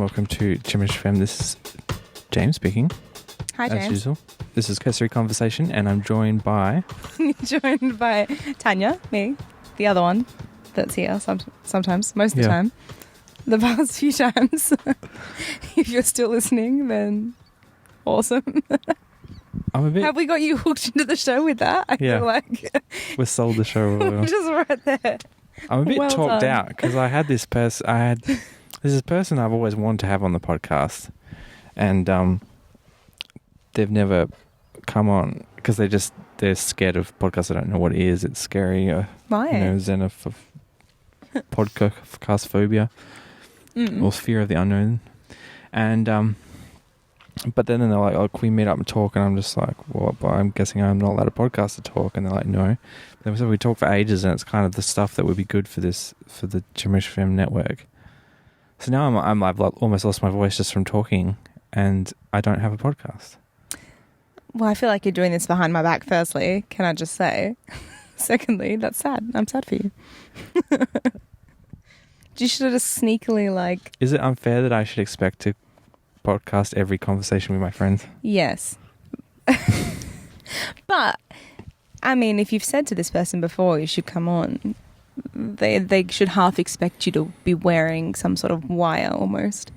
welcome to Chimish FM. This is James speaking. Hi, James. As usual. This is Cursory Conversation, and I'm joined by... Tanya, me, the other one that's here sometimes, most of the time. The past few times. If you're still listening, then awesome. I'm a bit... Have we got you hooked into the show with that? I feel like... We sold the show. Just right there. I'm a bit talked out because I had this person... There's this person I've always wanted to have on the podcast, and they've never come on because they're scared of podcasts. I don't know what it is. It's scary. Why? Podcast phobia or fear of the unknown. And but then they're like, "Oh, can we meet up and talk?" And I'm just like, "Well, but I'm guessing I'm not allowed a podcast to talk." And they're like, "No." Then we talk for ages, and it's kind of the stuff that would be good for the Chimish FM network. So now I've almost lost my voice just from talking, and I don't have a podcast. Well, I feel like you're doing this behind my back, firstly, can I just say. Secondly, that's sad. I'm sad for you. You should have just sneakily, Is it unfair that I should expect to podcast every conversation with my friends? Yes. But, I mean, if you've said to this person before you should come on, they should half expect you to be wearing some sort of wire almost.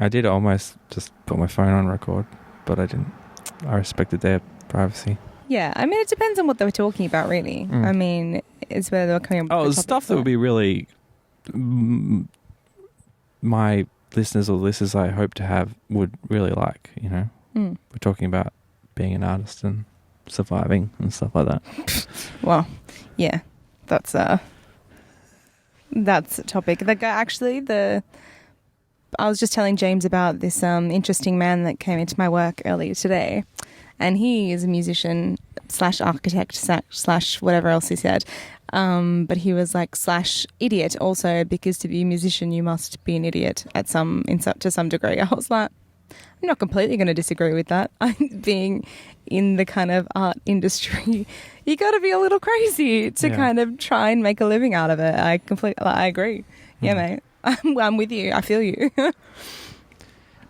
I did almost just put my phone on record, but I didn't. I respected their privacy. Yeah, I mean, it depends on what they were talking about, really. I mean, it's whether they were coming up with stuff that would be really... my listeners or listeners I hope to have would really like, you know. We're talking about being an artist and surviving and stuff like that. Well, yeah, that's a topic. The guy, actually, I was just telling James about this interesting man that came into my work earlier today, and he is a musician / architect / whatever else he said, but he was like / idiot also, because to be a musician you must be an idiot to some degree. I was like, I'm not completely going to disagree with that. Being in the kind of art industry, you got to be a little crazy to kind of try and make a living out of it. I agree. Yeah, mate. I'm with you. I feel you.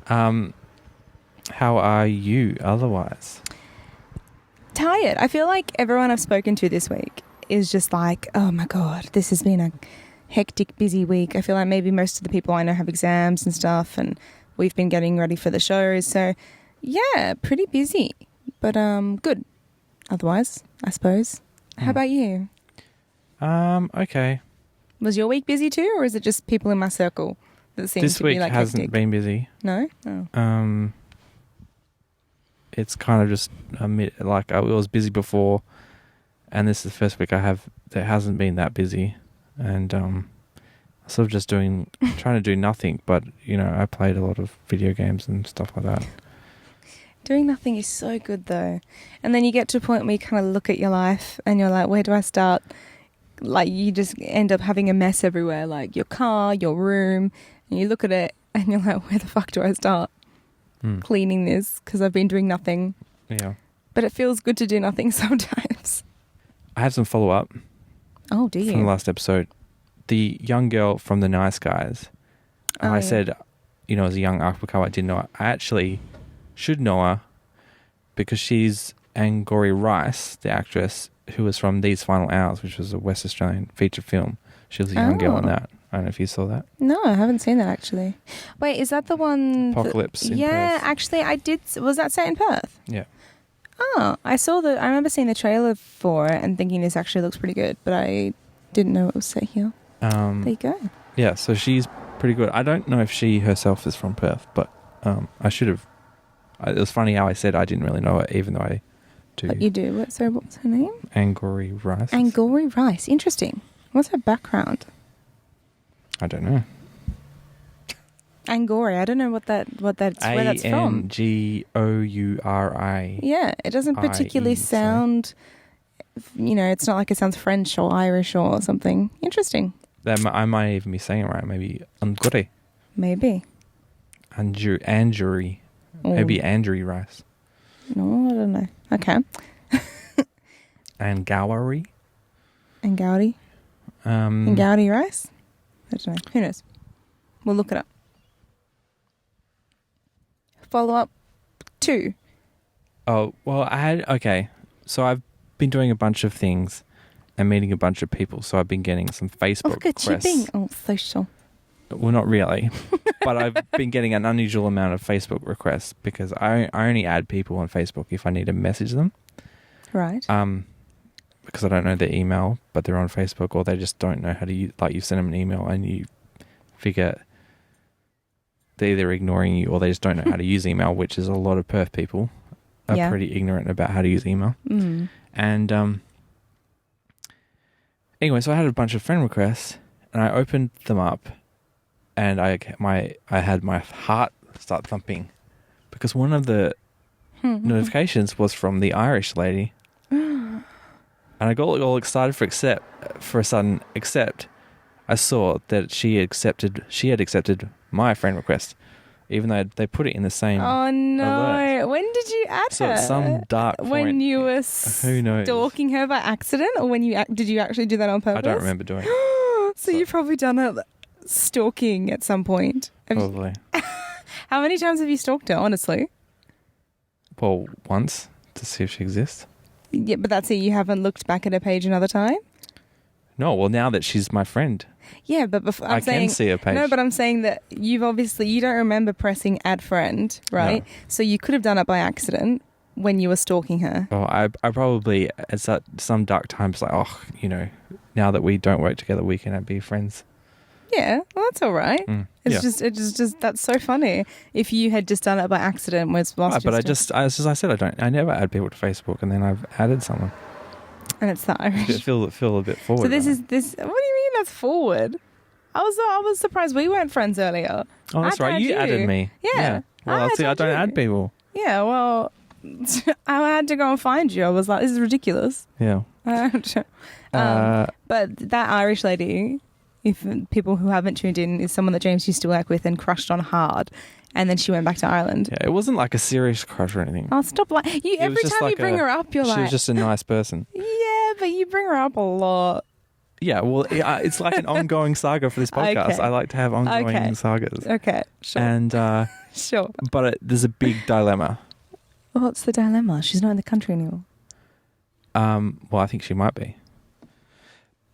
How are you otherwise? Tired. I feel like everyone I've spoken to this week is just like, oh my God, this has been a hectic, busy week. I feel like maybe most of the people I know have exams and stuff, and we've been getting ready for the shows. So, yeah, pretty busy, but good. Otherwise, I suppose. How about you? Okay. Was your week busy too, or is it just people in my circle that seem this to be week hasn't hectic? been busy. No? Oh. It's kind of just it was busy before, and this is the first week that hasn't been that busy, and sort of just trying to do nothing. But you know, I played a lot of video games and stuff like that. Doing nothing is so good though, and then you get to a point where you kind of look at your life and you're like, where do I start? Like, you just end up having a mess everywhere, like your car, your room, and you look at it and you're like, where the fuck do I start cleaning this? Because I've been doing nothing. Yeah. But it feels good to do nothing sometimes. I have some follow-up. Oh, do you? From the last episode. The young girl from The Nice Guys. I said, you know, as a young up-and-comer, I didn't know her. I actually should know her because she's Angourie Rice, the actress, who was from These Final Hours, which was a West Australian feature film. She was a young girl in that. I don't know if you saw that. No, I haven't seen that actually. Wait, is that the one? Apocalypse in yeah, Perth. Actually, I did. Was that set in Perth? Yeah. Oh, I remember seeing the trailer for it and thinking this actually looks pretty good, but I didn't know it was set here. There you go. Yeah, so she's pretty good. I don't know if she herself is from Perth, but I should have. It was funny how I said I didn't really know her, even though I do. But you do. What's her name? Angourie Rice. Angourie Rice. Interesting. What's her background? I don't know. Angourie. I don't know where that's from. Angouri. Yeah, it doesn't particularly sound. You know, it's not like it sounds French or Irish or something. Interesting. I might even be saying it right. Maybe Angourie. Maybe. Angourie. Maybe Angourie Rice. No, I don't know. Okay. Angourie. Angourie. Angourie Rice? I don't know. Who knows? We'll look it up. follow up to? Oh, well, so I've been doing a bunch of things and meeting a bunch of people, so I've been getting some Facebook Look at requests. you being social. Well, not really, but I've been getting an unusual amount of Facebook requests because I only add people on Facebook if I need to message them. Right. Because I don't know their email, but they're on Facebook, or they just don't know how to use, like you send them an email and you figure they're either ignoring you or they just don't know how to use email, which is a lot of Perth people are pretty ignorant about how to use email. Mm. And anyway, so I had a bunch of friend requests and I opened them up and I had my heart start thumping because one of the notifications was from the Irish lady. And I got all excited for a sudden, except I saw that she had accepted my friend request, even though they put it in the same Oh no! alert. When did you add So her? at some dark point, when you were who knows? stalking her by accident, or when did you actually do that on purpose? I don't remember doing it. So you've probably done it stalking at some point. Probably. How many times have you stalked her? Honestly. Well, once to see if she exists. Yeah, but that's it. You haven't looked back at her page another time? No, well, now that she's my friend, Yeah, but before, I can see her page. No, but I'm saying that you don't remember pressing add friend, right? No. So you could have done it by accident when you were stalking her. Oh, I probably at some dark times like, now that we don't work together, we can be friends. Yeah, well, that's all right. It's just that's so funny. If you had just done it by accident, whilst Right, but as I said, I never add people to Facebook, and then I've added someone. And it's the Irish. Feel a bit forward. So this. What do you mean that's forward? I was surprised we weren't friends earlier. Oh, that's right. You added me. Yeah. Well, I don't add people. Yeah. Well, I had to go and find you. I was like, this is ridiculous. Yeah. But that Irish lady, if people who haven't tuned in, is someone that James used to work with and crushed on hard, and then she went back to Ireland. Yeah, it wasn't like a serious crush or anything. Oh, stop! Every time you bring her up, you're like, she was just a nice person. Yeah, but you bring her up a lot. Yeah, well, it's like an ongoing saga for this podcast. Okay. I like to have ongoing sagas. Okay, sure. And sure. But there's a big dilemma. What's the dilemma? She's not in the country anymore. Well, I think she might be,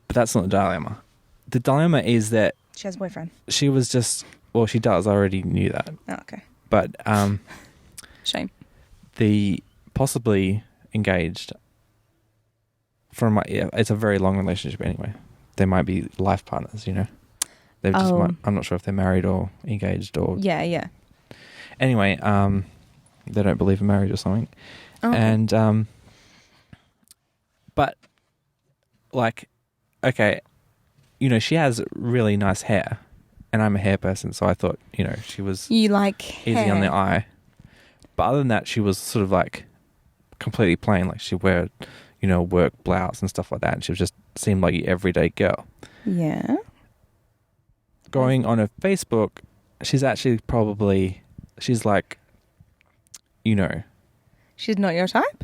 but that's not the dilemma. The dilemma is that she has a boyfriend. She was just. Well, she does. I already knew that. Oh, okay. But shame. The possibly engaged. It's a very long relationship anyway. They might be life partners, They've just. I'm not sure if they're married or engaged or. Yeah. Anyway, they don't believe in marriage or something, okay. And but like, okay, she has really nice hair. And I'm a hair person, so I thought, she was you like easy hair. on the eye. But other than that, she was sort of like completely plain. Like she'd wear, work blouse and stuff like that. And she just seemed like your everyday girl. Yeah. Going on her Facebook, she's actually she's like, She's not your type?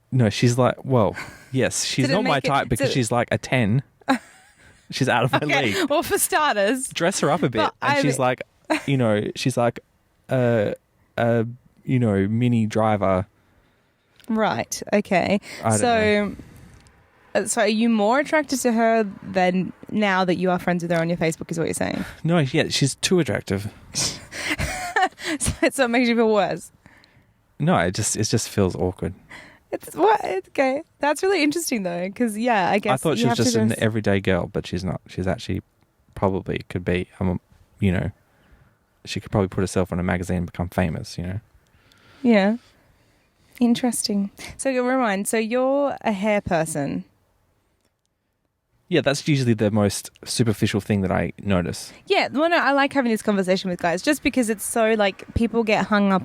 No, she's like, well, yes, she's not my type because she's like a 10. She's out of my league. Well, for starters, dress her up a bit, and she's like, she's like a mini driver. Right. Okay. So are you more attracted to her than now that you are friends with her on your Facebook? Is what you're saying? No, yeah, she's too attractive. So it makes you feel worse. No, it just feels awkward. It's what? Okay, that's really interesting though, because I guess I thought she was just an everyday girl, but she's not. She's actually probably could be. She could probably put herself in a magazine and become famous. Yeah. Interesting. So rewind. So you're a hair person. Yeah, that's usually the most superficial thing that I notice. Yeah, well, no, I like having this conversation with guys just because it's so like people get hung up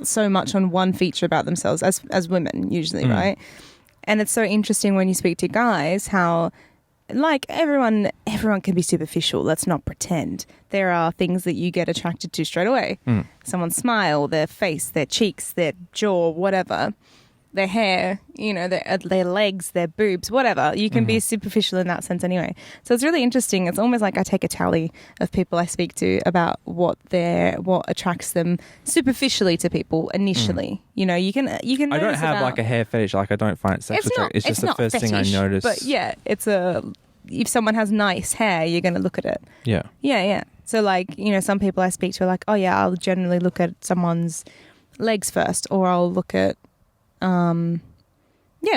so much on one feature about themselves as women usually, right? And it's so interesting when you speak to guys how like everyone can be superficial. Let's not pretend. There are things that you get attracted to straight away. Someone's smile, their face, their cheeks, their jaw, whatever. their hair, you know, their legs, their boobs, whatever. You can be superficial in that sense anyway. So it's really interesting. It's almost like I take a tally of people I speak to about what attracts them superficially to people initially. You know, you can. I don't have like a hair fetish. Like I don't find it sexual. It's just the first thing I notice. But yeah, if someone has nice hair, you're going to look at it. Yeah. Yeah. So like, you know, some people I speak to are like, oh yeah, I'll generally look at someone's legs first, or I'll look at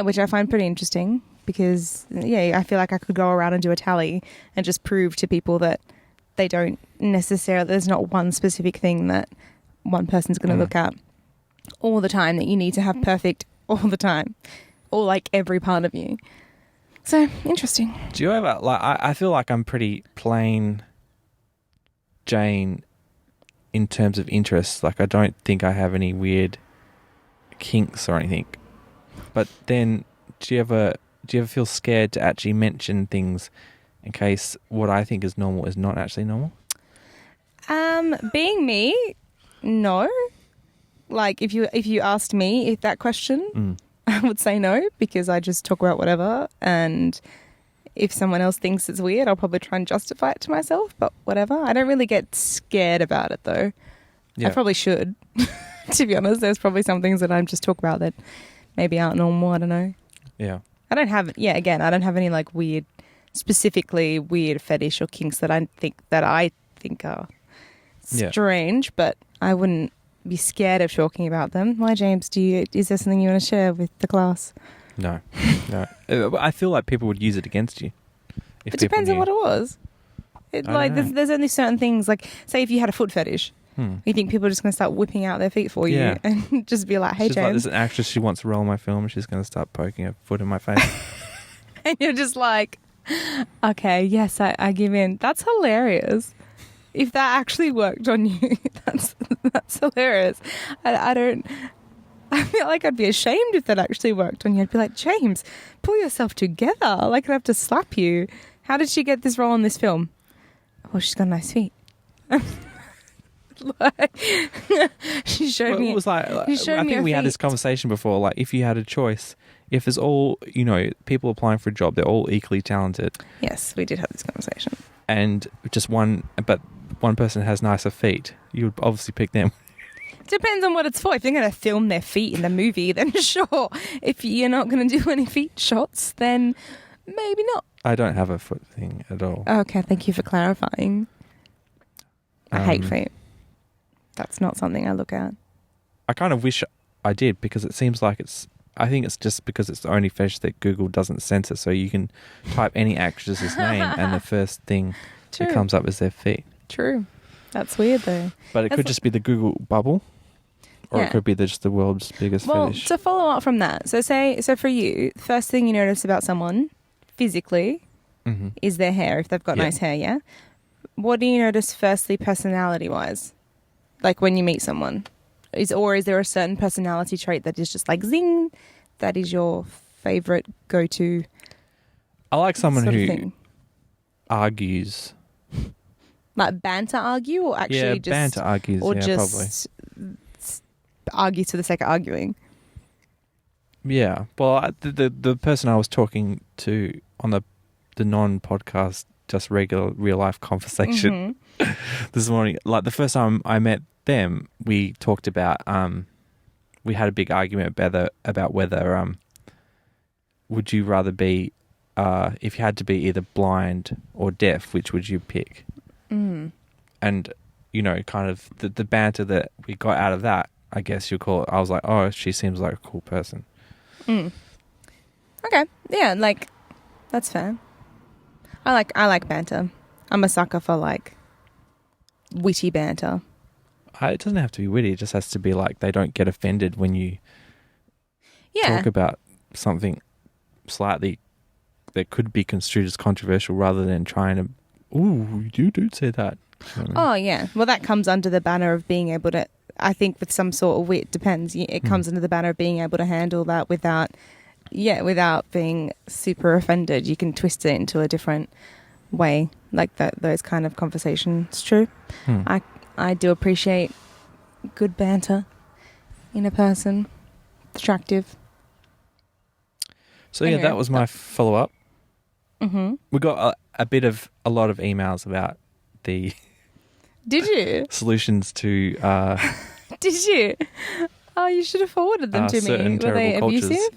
which I find pretty interesting because I feel like I could go around and do a tally and just prove to people that they don't necessarily, there's not one specific thing that one person's going to look at all the time that you need to have perfect all the time, or like every part of you. So interesting. Do you ever like? I feel like I'm pretty plain Jane in terms of interests. Like I don't think I have any weird kinks or anything. But then, do you ever feel scared to actually mention things in case what I think is normal is not actually normal? Being me, no. Like if you asked me that question, I would say no because I just talk about whatever. And if someone else thinks it's weird, I'll probably try and justify it to myself. But whatever, I don't really get scared about it though. Yeah. I probably should. To be honest, there's probably some things that I just talk about that maybe aren't normal. I don't know. Yeah. I don't have any like specifically weird fetish or kinks that I think are strange, but I wouldn't be scared of talking about them. Why, James? Is there something you want to share with the class? No. I feel like people would use it against you. It depends on what it was. There's only certain things, like say if you had a foot fetish. You think people are just going to start whipping out their feet for you and just be like, hey, James. Like, there's an actress, she wants to role in my film and she's going to start poking her foot in my face. And you're just like, okay, yes, I give in. That's hilarious. If that actually worked on you, that's hilarious. I feel like I'd be ashamed if that actually worked on you. I'd be like, James, pull yourself together. Like I'd have to slap you. How did she get this role in this film? Oh, she's got nice feet. She showed me. It was like I think we had this conversation before. Like, if you had a choice, if there's all people applying for a job, they're all equally talented. Yes, we did have this conversation. And just one person has nicer feet, you would obviously pick them. Depends on what it's for. If you're going to film their feet in the movie, then sure. If you're not going to do any feet shots, then maybe not. I don't have a foot thing at all. Okay, thank you for clarifying. I hate feet. That's not something I look at. I kind of wish I did because it seems like I think it's just because it's the only fetish that Google doesn't censor. So you can type any actress's name and the first thing that comes up is their feet. True. That's weird though. But it could just be the Google bubble. Or it could be just the world's biggest fetish. To follow up from that, so for you, the first thing you notice about someone physically is their hair, if they've got nice hair, yeah? What do you notice firstly personality-wise? Like when you meet someone? Is there a certain personality trait that is just like zing, that is your favourite go-to? I like someone who argues. Like banter argue or actually just... banter argues, or just probably. Argue for the sake of arguing. Yeah. Well, the person I was talking to on the non-podcast, just regular real-life conversation this morning, like the first time I met them, we talked about... we had a big argument about whether... would you rather be... if you had to be either blind or deaf, which would you pick? And, kind of the banter that we got out of that, I guess you'll call it. I was like, oh, she seems like a cool person. Okay. Yeah, like, that's fair. I like banter. I'm a sucker for, like, witty banter. It doesn't have to be witty. It just has to be, like, they don't get offended when you talk about something slightly that could be construed as controversial rather than trying to, ooh, you do say that. Oh, yeah. Well, that comes under the banner of being able to... I think with some sort of wit, depends. It comes under the banner of being able to handle that without being super offended. You can twist it into a different way, like those kind of conversations. True. I do appreciate good banter in a person. Attractive. So, yeah, Anyway, that was my follow-up. Mm-hmm. We got a lot of emails about the Did you? solutions to Did you? Oh, you should have forwarded them to me. certain Were they terrible cultures. abusive?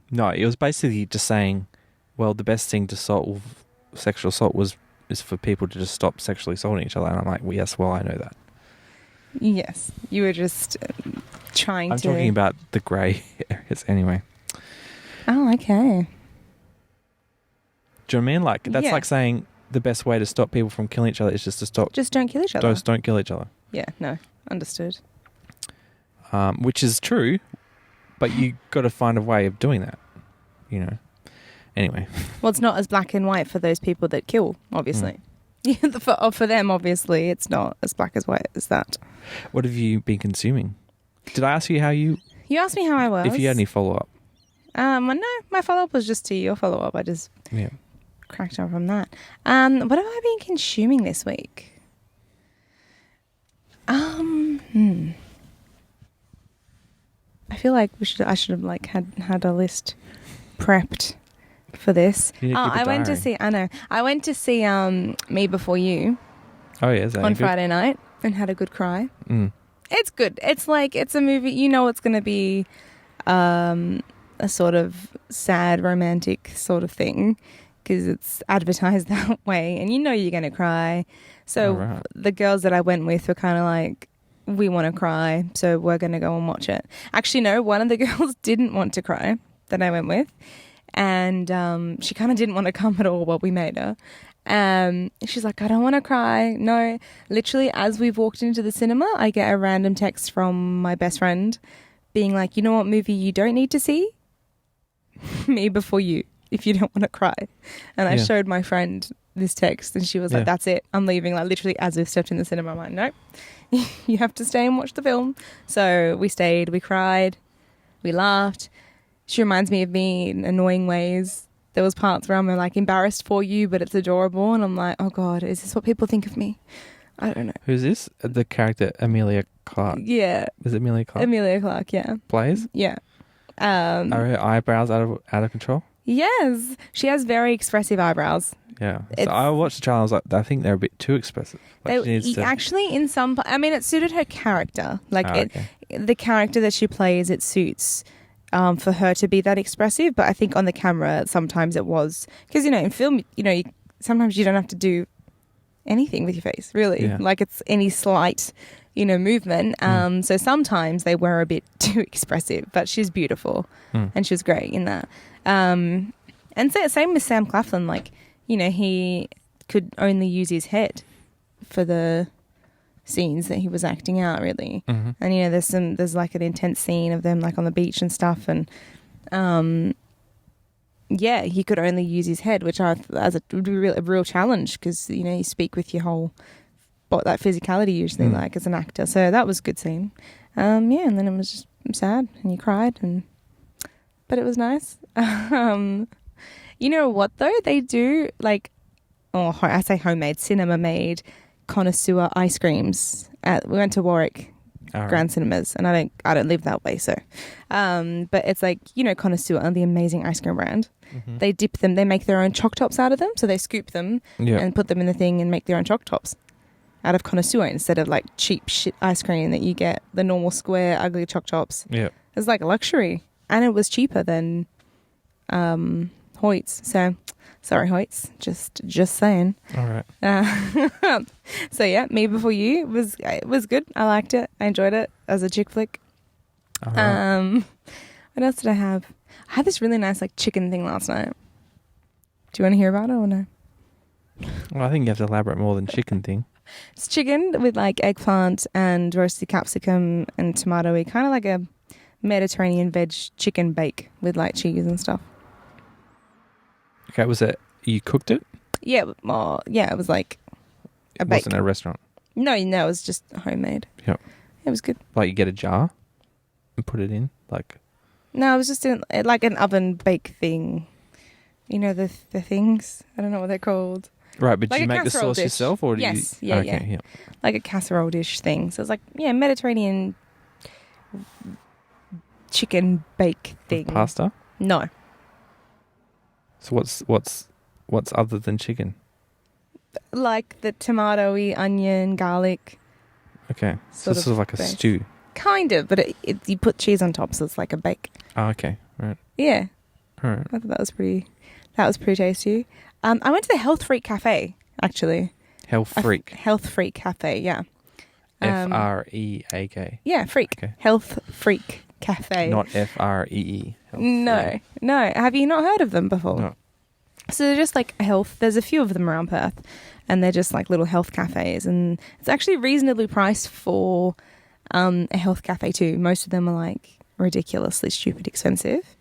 No, it was basically just saying, well, the best thing to solve sexual assault is for people to just stop sexually assaulting each other. And I'm like, well, yes, well, I know that. Yes, you were just trying I'm to... talking about the grey areas anyway. Oh, okay. Do you know what I mean? Like, that's Yeah. like saying the best way to stop people from killing each other is just to stop. Just don't kill each other. Just don't kill each other. Yeah, no, understood. Which is true, but you got to find a way of doing that, you know. Anyway. Well, it's not as black and white for those people that kill, obviously. For them, obviously, it's not as black as white as that. What have you been consuming? Did I ask you how you... You asked me how I was. If you had any follow-up. Well, no, my follow-up was just to your follow-up. I just cracked on from that. What have I been consuming this week? I feel like I should have like had a list prepped for this. I went to see Me Before You. Oh yeah, is that on good? Friday night and had a good cry. Mm. It's good. It's like it's a movie. You know, it's going to be a sort of sad romantic sort of thing because it's advertised that way, and you know you're going to cry. So the girls that I went with were kind of like, we want to cry, so we're going to go and watch it. Actually, no, one of the girls didn't want to cry that I went with, and she kind of didn't want to come at all while we made her. She's like, I don't want to cry. No, literally, as we've walked into the cinema, I get a random text from my best friend being like, you know what movie you don't need to see? Me Before You, if you don't want to cry. And I showed my friend this text and she was like, that's it, I'm leaving. Like literally as we've stepped in the cinema, I'm like, nope, you have to stay and watch the film. So we stayed, we cried, we laughed. She reminds me of me in annoying ways. There was parts where I'm like embarrassed for you, but it's adorable. And I'm like, oh God, is this what people think of me? I don't know. Who's this? The character Amelia Clark. Yeah. Is it Amelia Clark? Amelia Clark, yeah. Plays? Yeah. Are her eyebrows out of control? Yes. She has very expressive eyebrows. Yeah. So I watched the trailer. I was like, I think they're a bit too expressive. Like actually, in some... I mean, it suited her character. Like, the character that she plays, it suits... for her to be that expressive, but I think on the camera sometimes it was because in film sometimes you don't have to do anything with your face really, like it's any slight movement. So sometimes they were a bit too expressive, but she's beautiful and she was great in that. And same with Sam Claflin, like he could only use his head for the scenes that he was acting out really. And there's like an intense scene of them like on the beach and stuff, and he could only use his head, which would be a real challenge because you speak with your whole that physicality usually like as an actor. So that was a good scene. And then it was just sad and you cried, but it was nice. You know what though, they do like I say homemade, cinema made connoisseur ice creams. We went to Warwick Grand Cinemas, and I don't live that way, so but it's like Connoisseur, the amazing ice cream brand. They dip them, they make their own choc tops out of them, so they scoop them and put them in the thing and make their own choc tops out of Connoisseur instead of like cheap shit ice cream that you get, the normal square ugly choc tops. It's like a luxury, and it was cheaper than Hoyt's. So sorry, Hoyts. Just saying. All right. So yeah, Me Before You was good. I liked it. I enjoyed it as a chick flick. All right. What else did I have? I had this really nice like chicken thing last night. Do you want to hear about it or no? Well, I think you have to elaborate more than chicken thing. It's chicken with like eggplant and roasted capsicum and tomato-y, kind of like a Mediterranean veg chicken bake with like cheese and stuff. Okay, was it you cooked it? Yeah, well, yeah, it was like a bake. It wasn't a restaurant? No, it was just homemade. Yep. It was good. Like you get a jar and put it in? Like... No, it was just in like an oven bake thing. You know the things? I don't know what they're called. Right, but like do you make the sauce dish. yourself? Or do yes, you... yeah. Like a casserole dish thing. So it's like, Mediterranean chicken bake thing. With pasta? No. So what's other than chicken? Like the tomatoey, onion, garlic. Okay. So it's sort of like a base. stew. Kind of, but you put cheese on top, so it's like a bake. Oh, okay. Right. Yeah. All right. I thought that was pretty tasty. I went to the Health Freak Cafe, actually. Health Freak. Health Freak Cafe, yeah. Freak. Yeah, Freak. Okay. Health Freak Cafe. Not Free. No. Have you not heard of them before? No. So they're just like there's a few of them around Perth, and they're just like little health cafes, and it's actually reasonably priced for a health cafe too. Most of them are like ridiculously stupid expensive.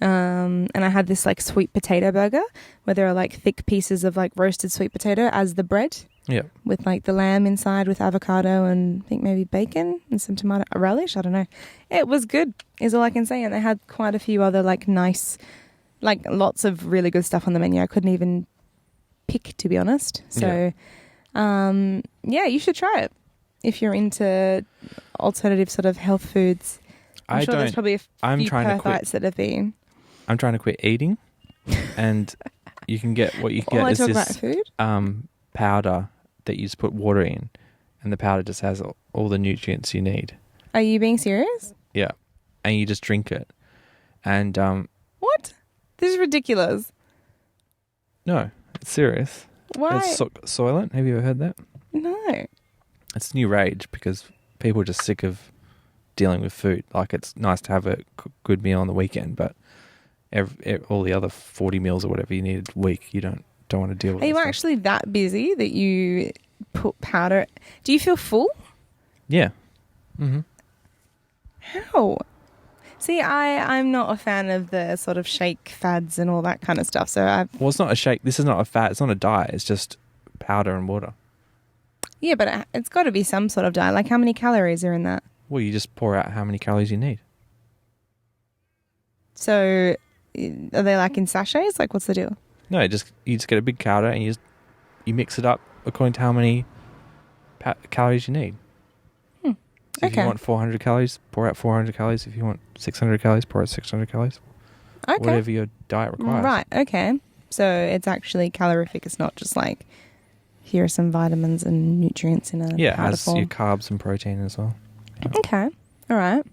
And I had this like sweet potato burger where there are like thick pieces of like roasted sweet potato as the bread. Yeah. With like the lamb inside with avocado and I think maybe bacon and some tomato relish. I don't know. It was good is all I can say. And they had quite a few other like nice, like lots of really good stuff on the menu. I couldn't even pick, to be honest. So, yeah, you should try it if you're into alternative sort of health foods. I'm sure there's probably a few Perthites that have been. I'm trying to quit eating, and you can get what you can get is this food? Powder that you just put water in, and the powder just has all the nutrients you need. Are you being serious? Yeah, and you just drink it, and what? This is ridiculous. No, it's serious. Why? It's Soylent. Have you ever heard that? No. It's new rage because people are just sick of dealing with food. Like, it's nice to have a good meal on the weekend, but all the other 40 meals or whatever you need a week, you don't want to deal with. Are you actually that busy that you put powder? Do you feel full? Yeah. Mm-hmm. How? See, I'm not a fan of the sort of shake fads and all that kind of stuff. So well, it's not a shake. This is not a fad. It's not a diet. It's just powder and water. Yeah, but it's got to be some sort of diet. Like, how many calories are in that? Well, you just pour out how many calories you need. So, are they like in sachets? Like, what's the deal? No, you just get a big powder and you mix it up according to how many calories you need. So if you want 400 calories, pour out 400 calories. If you want 600 calories, pour out 600 calories. Okay. Whatever your diet requires. Right, okay. So it's actually calorific. It's not just like, here are some vitamins and nutrients in a powder it has form. your carbs and protein as well. Yeah. Okay, all right.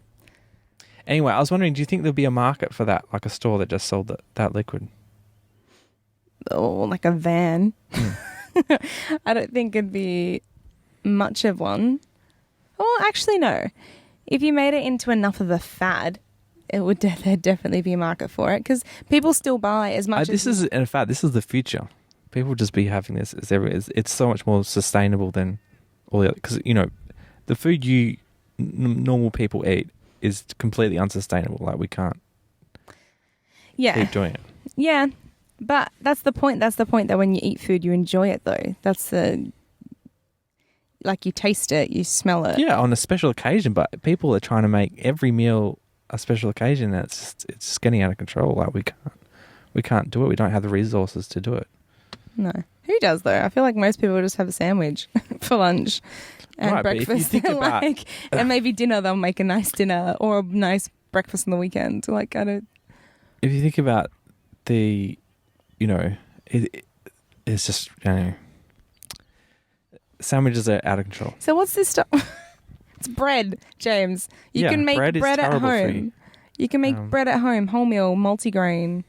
Anyway, I was wondering, do you think there'll be a market for that, like a store that just sold that liquid? Oh, like a van. I don't think it'd be much of one. Well, actually, no. If you made it into enough of a fad, it would there'd definitely be a market for it because people still buy as much. This is the future. People would just be having this. It's so much more sustainable than all the other. Because the food normal people eat is completely unsustainable. Like, we can't keep doing it. Yeah, but that's the point. That's the point, that when you eat food, you enjoy it, though. That's like, you taste it, you smell it. Yeah, on a special occasion. But people are trying to make every meal a special occasion. And it's just getting out of control. Like, we can't do it. We don't have the resources to do it. No. Who does, though? I feel like most people just have a sandwich for lunch and breakfast. But if you think about, and maybe dinner, they'll make a nice dinner or a nice breakfast on the weekend. Like, I don't. If you think about it's just, sandwiches are out of control. So what's this stuff? It's bread, James. You can make bread at home. You can make bread at home, wholemeal, multigrain.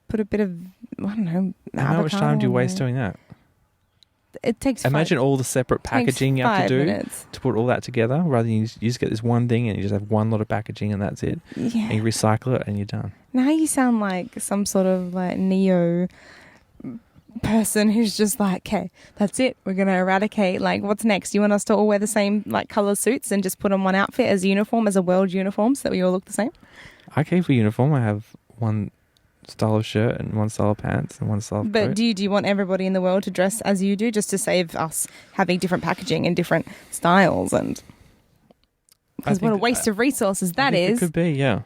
Put a bit of, I don't know, how much time do you waste doing that? It takes. Imagine all the separate packaging you have to do to put all that together, rather than you just get this one thing and you just have one lot of packaging and that's it. Yeah. And you recycle it and you're done. Now you sound like some sort of like neo person who's just like, okay, that's it. We're going to eradicate. Like, what's next? You want us to all wear the same like colour suits and just put on one outfit as a uniform, as a world uniform, so that we all look the same? I keep a uniform. I have one style of shirt and one style of pants and one style of coat. Do you want everybody in the world to dress as you do, just to save us having different packaging and different styles? And because what a waste of resources that is. It could be, yeah.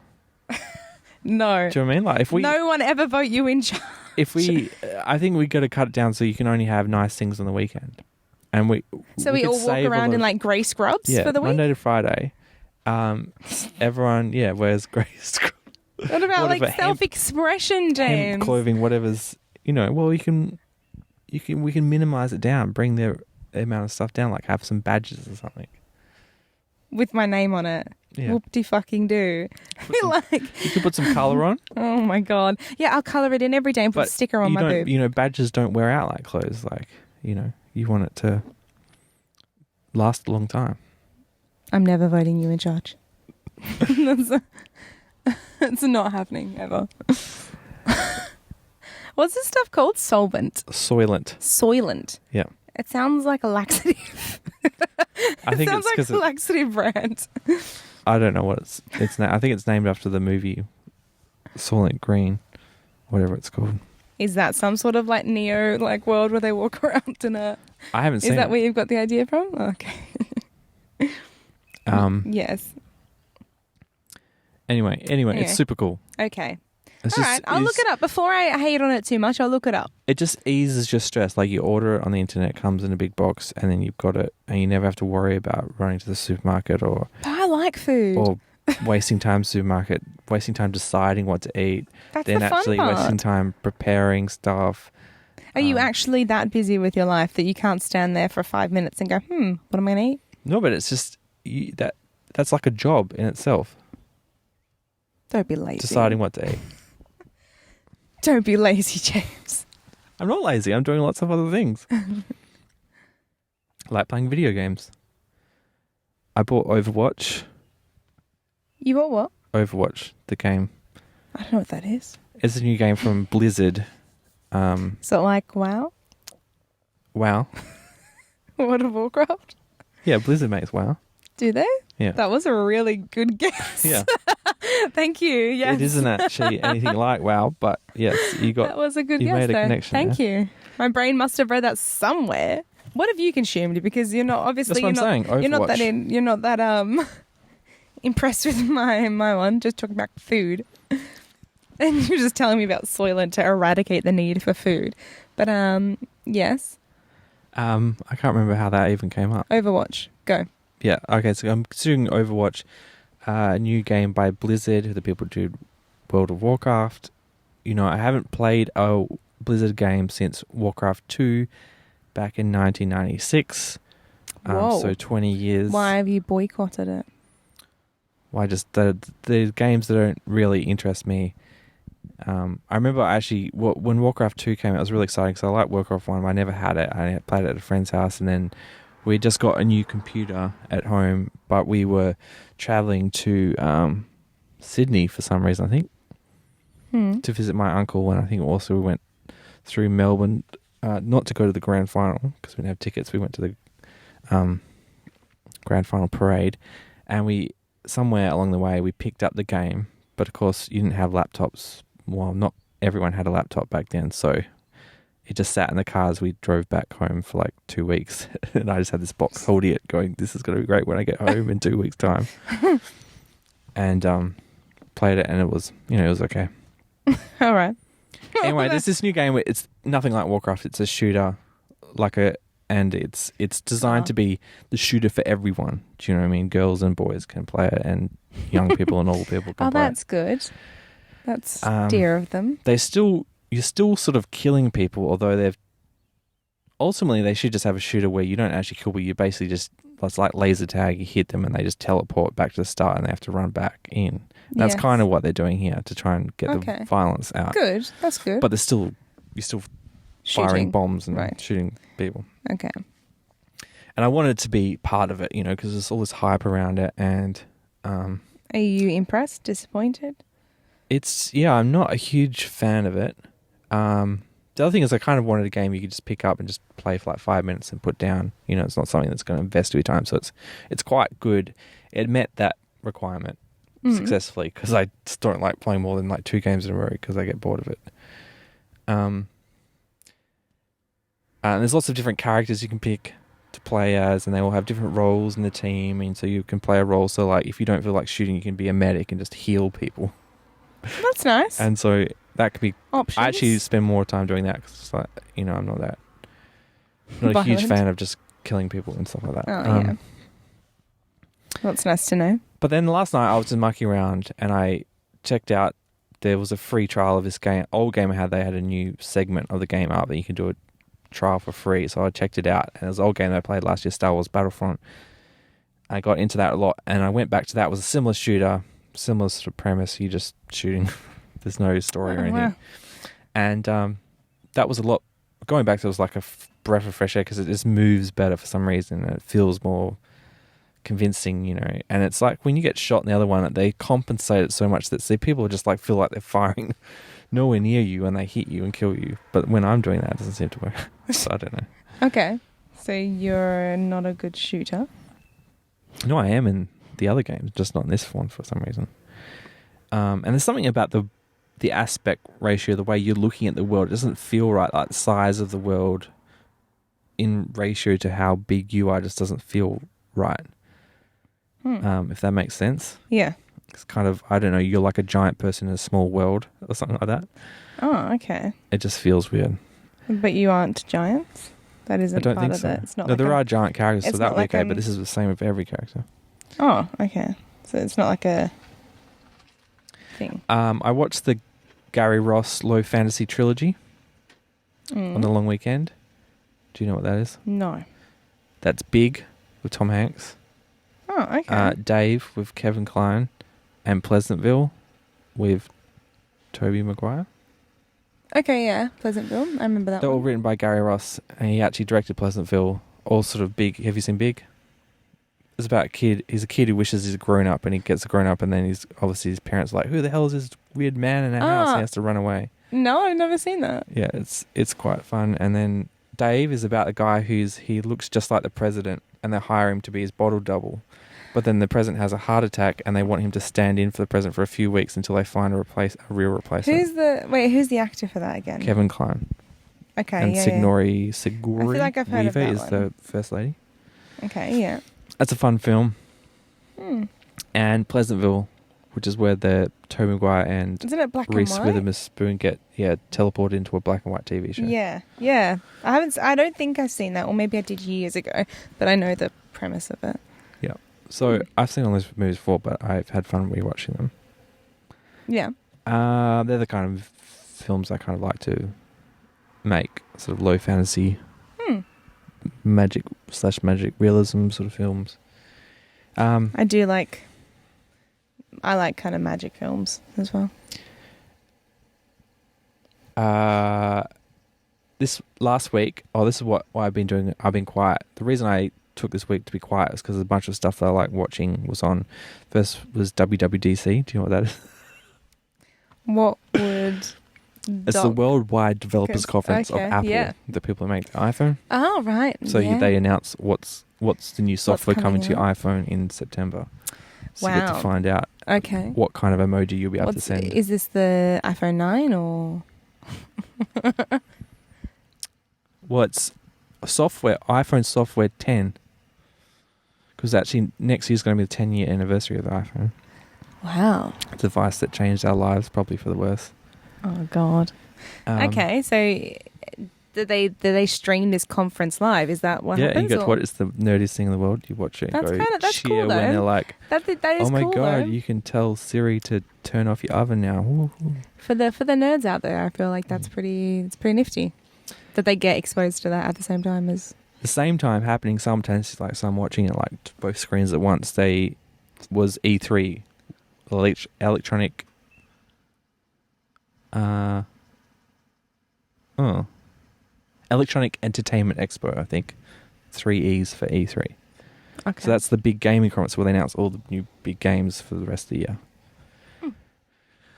No. Do you know what I mean? Like, if no one ever vote you in charge. I think we got to cut it down so you can only have nice things on the weekend, and we all walk around in like grey scrubs for the week. Monday to Friday, everyone wears grey scrubs. What about Whatever, like self-expression, James? hemp clothing, whatever's, well, we can minimize it down, bring the amount of stuff down, like have some badges or something. With my name on it. Yeah. Whoop-de-fucking-do. You can put some colour on. Oh my God. Yeah, I'll colour it in every day and put a sticker on my boob. Badges don't wear out like clothes. Like, you want it to last a long time. I'm never voting you in charge. It's not happening ever. What's this stuff called? Solvent. Soylent. Yeah. It sounds like a laxative. I think sounds like a laxative brand. I don't know what it's. I think it's named after the movie Soylent Green, whatever it's called. Is that some sort of like Neo like world where they walk around in a? I haven't seen. Is that where you've got the idea from? Oh, okay. Yes. Anyway, it's super cool. Okay. All right, I'll look it up. Before I hate on it too much, I'll look it up. It just eases your stress. Like you order it on the internet, it comes in a big box, and then you've got it, and you never have to worry about running to the supermarket or... But I like food. Or wasting time supermarket, wasting time deciding what to eat. That's then the fun actually part. Wasting time preparing stuff. Are you actually that busy with your life that you can't stand there for 5 minutes and go, what am I going to eat? No, but it's just... That's like a job in itself. Don't be lazy. Deciding what to eat. Don't be lazy, James. I'm not lazy. I'm doing lots of other things. Like playing video games. I bought Overwatch. You bought what? Overwatch, the game. I don't know what that is. It's a new game from Blizzard. Is it like WoW? WoW. World of Warcraft? Yeah, Blizzard makes WoW. Do they? Yeah. That was a really good guess. Yeah. Thank you. Yes. It isn't actually anything like WoW, but yes, That was a good you guess, made a though. connection. Thank you. My brain must have read that somewhere. What have you consumed? Because you're not obviously That's what I'm saying. Overwatch. You're not that impressed with my one. Just talking about food, and you're just telling me about Soylent to eradicate the need for food. But yes. I can't remember how that even came up. Overwatch. Go. Yeah. Okay. So I'm considering Overwatch, a new game by Blizzard, who the people who do World of Warcraft. I haven't played a Blizzard game since Warcraft 2 back in 1996. So 20 years. Why have you boycotted it? Why just the games that don't really interest me. I remember actually when Warcraft 2 came out, it was really exciting because I liked Warcraft 1, but I never had it. I played it at a friend's house, and then we just got a new computer at home, but we were travelling to Sydney for some reason, I think, to visit my uncle, and I think also we went through Melbourne, not to go to the grand final because we didn't have tickets. We went to the grand final parade, and somewhere along the way we picked up the game, but of course you didn't have laptops. Well, not everyone had a laptop back then, so it just sat in the car as we drove back home for like 2 weeks. And I just had this box holding it going, this is going to be great when I get home in 2 weeks' time. And played it, and it was okay. All right. Anyway, there's this new game where it's nothing like Warcraft. It's a shooter, and it's designed to be the shooter for everyone. Do you know what I mean? Girls and boys can play it, and young people and old people can play it. Oh, that's good. That's dear of them. You're still sort of killing people, although ultimately they should just have a shooter where you don't actually kill, but you basically just, it's like laser tag, you hit them and they just teleport back to the start and they have to run back in. That's kind of what they're doing here to try and get the violence out. Good, that's good. But you're still firing bombs and shooting people. Okay. And I wanted to be part of it, because there's all this hype around it, and... Are you impressed? Disappointed? I'm not a huge fan of it. The other thing is I kind of wanted a game you could just pick up and just play for like 5 minutes and put down. It's not something that's going to invest your time. So it's quite good. It met that requirement successfully, because I just don't like playing more than like 2 games in a row because I get bored of it. And there's lots of different characters you can pick to play as, and they all have different roles in the team. And so you can play a role. So like if you don't feel like shooting, you can be a medic and just heal people. That's nice. And so that could be options. I actually spend more time doing that because it's like, I'm not a huge fan of just killing people and stuff like that. Oh, yeah. That's nice to know. But then last night I was just mucking around and I checked out there was a free trial of this game. Old game I had, they had a new segment of the game up that you could do a trial for free. So I checked it out, and it was an old game that I played last year, Star Wars Battlefront. I got into that a lot, and I went back to that. It was a similar shooter, similar sort of premise. You're just shooting. There's no story or anything. Wow. And that was a lot. Going back to it was like a breath of fresh air because it just moves better for some reason. And it feels more convincing, you know. And it's like when you get shot in the other one, they compensate it so much that people just like feel like they're firing nowhere near you and they hit you and kill you. But when I'm doing that, it doesn't seem to work. So I don't know. Okay. So you're not a good shooter? No, I am in the other games, just not in this one for some reason. And there's something about the aspect ratio, the way you're looking at the world. It doesn't feel right. Like the size of the world in ratio to how big you are just doesn't feel right. If that makes sense. Yeah. It's kind of, I don't know, you're like a giant person in a small world or something like that. Oh, okay. It just feels weird. But you aren't giants? That isn't I don't part think of so. it. It's not no, like there are giant characters, so that would be like okay, but this is the same with every character. Oh, okay. So it's not like a thing. I watched the Gary Ross Low Fantasy Trilogy on the long weekend. Do you know what that is? No. That's Big with Tom Hanks. Oh, okay. Dave with Kevin Kline, and Pleasantville with Tobey Maguire. Okay, yeah, Pleasantville. I remember that. They're one. all written by Gary Ross, and he actually directed Pleasantville. All sort of Big. Have you seen Big? It's about a kid. He's a kid who wishes he's grown up, and he gets grown up, and then he's obviously his parents are like, who the hell is this weird man in our house? And he has to run away. No, I've never seen that. Yeah, it's quite fun. And then Dave is about a guy he looks just like the president, and they hire him to be his bottle double. But then the president has a heart attack, and they want him to stand in for the president for a few weeks until they find a real replacement. Who's the actor for that again? Kevin Kline. Okay, and yeah. Sigourney I feel like I've heard of Weaver that is one. the first lady. Okay, yeah. That's a fun film. And Pleasantville, which is where the Tobey Maguire and Isn't it black Reese and white? Witherspoon get teleported into a black and white TV show. Yeah. I don't think I've seen that, or maybe I did years ago, but I know the premise of it. Yeah. So I've seen all those movies before, but I've had fun rewatching them. Yeah. They're the kind of films I kind of like to make, sort of low fantasy, magic realism sort of films. I like kind of magic films as well. This last week, this is why I've been doing. I've been quiet. The reason I took this week to be quiet is because a bunch of stuff that I like watching was on. First was WWDC. Do you know what that is? What would... It's the Worldwide Developers Conference of Apple, the people who make the iPhone. Oh, right. So they announce what's the new software coming to your iPhone in September. So you get to find out what kind of emoji you'll be able to send. Is this the iPhone 9 or... Well, it's iPhone software 10. Because actually next year's going to be the 10-year anniversary of the iPhone. Wow. A device that changed our lives probably for the worse. Oh, God. Okay, so did they stream this conference live? Is that what happens? Yeah, you get to watch. It's the nerdiest thing in the world. You watch it and that's cheer cool, though. when they're like, that is oh my cool, God, though. you can tell Siri to turn off your oven now. Ooh. For the nerds out there, I feel like it's pretty nifty that they get exposed to that at the same time as... The same time happening simultaneously, like so I'm watching it like both screens at once. Was E3, electronic... Electronic Entertainment Expo, I think. 3 E's for E3. Okay. So that's the big gaming conference where they announce all the new big games for the rest of the year.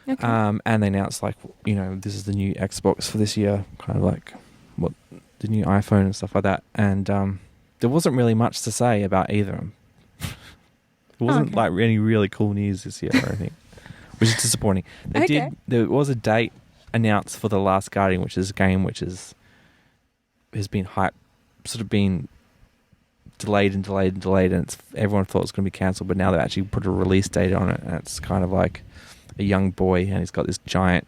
Okay. And they announced this is the new Xbox for this year, kind of like what the new iPhone and stuff like that. And there wasn't really much to say about either of them. It wasn't like any really cool news this year or anything, which is disappointing. There was a date announced for The Last Guardian, which is a game which has been been delayed, and everyone thought it was going to be cancelled, but now they've actually put a release date on it, and it's kind of like a young boy, and he's got this giant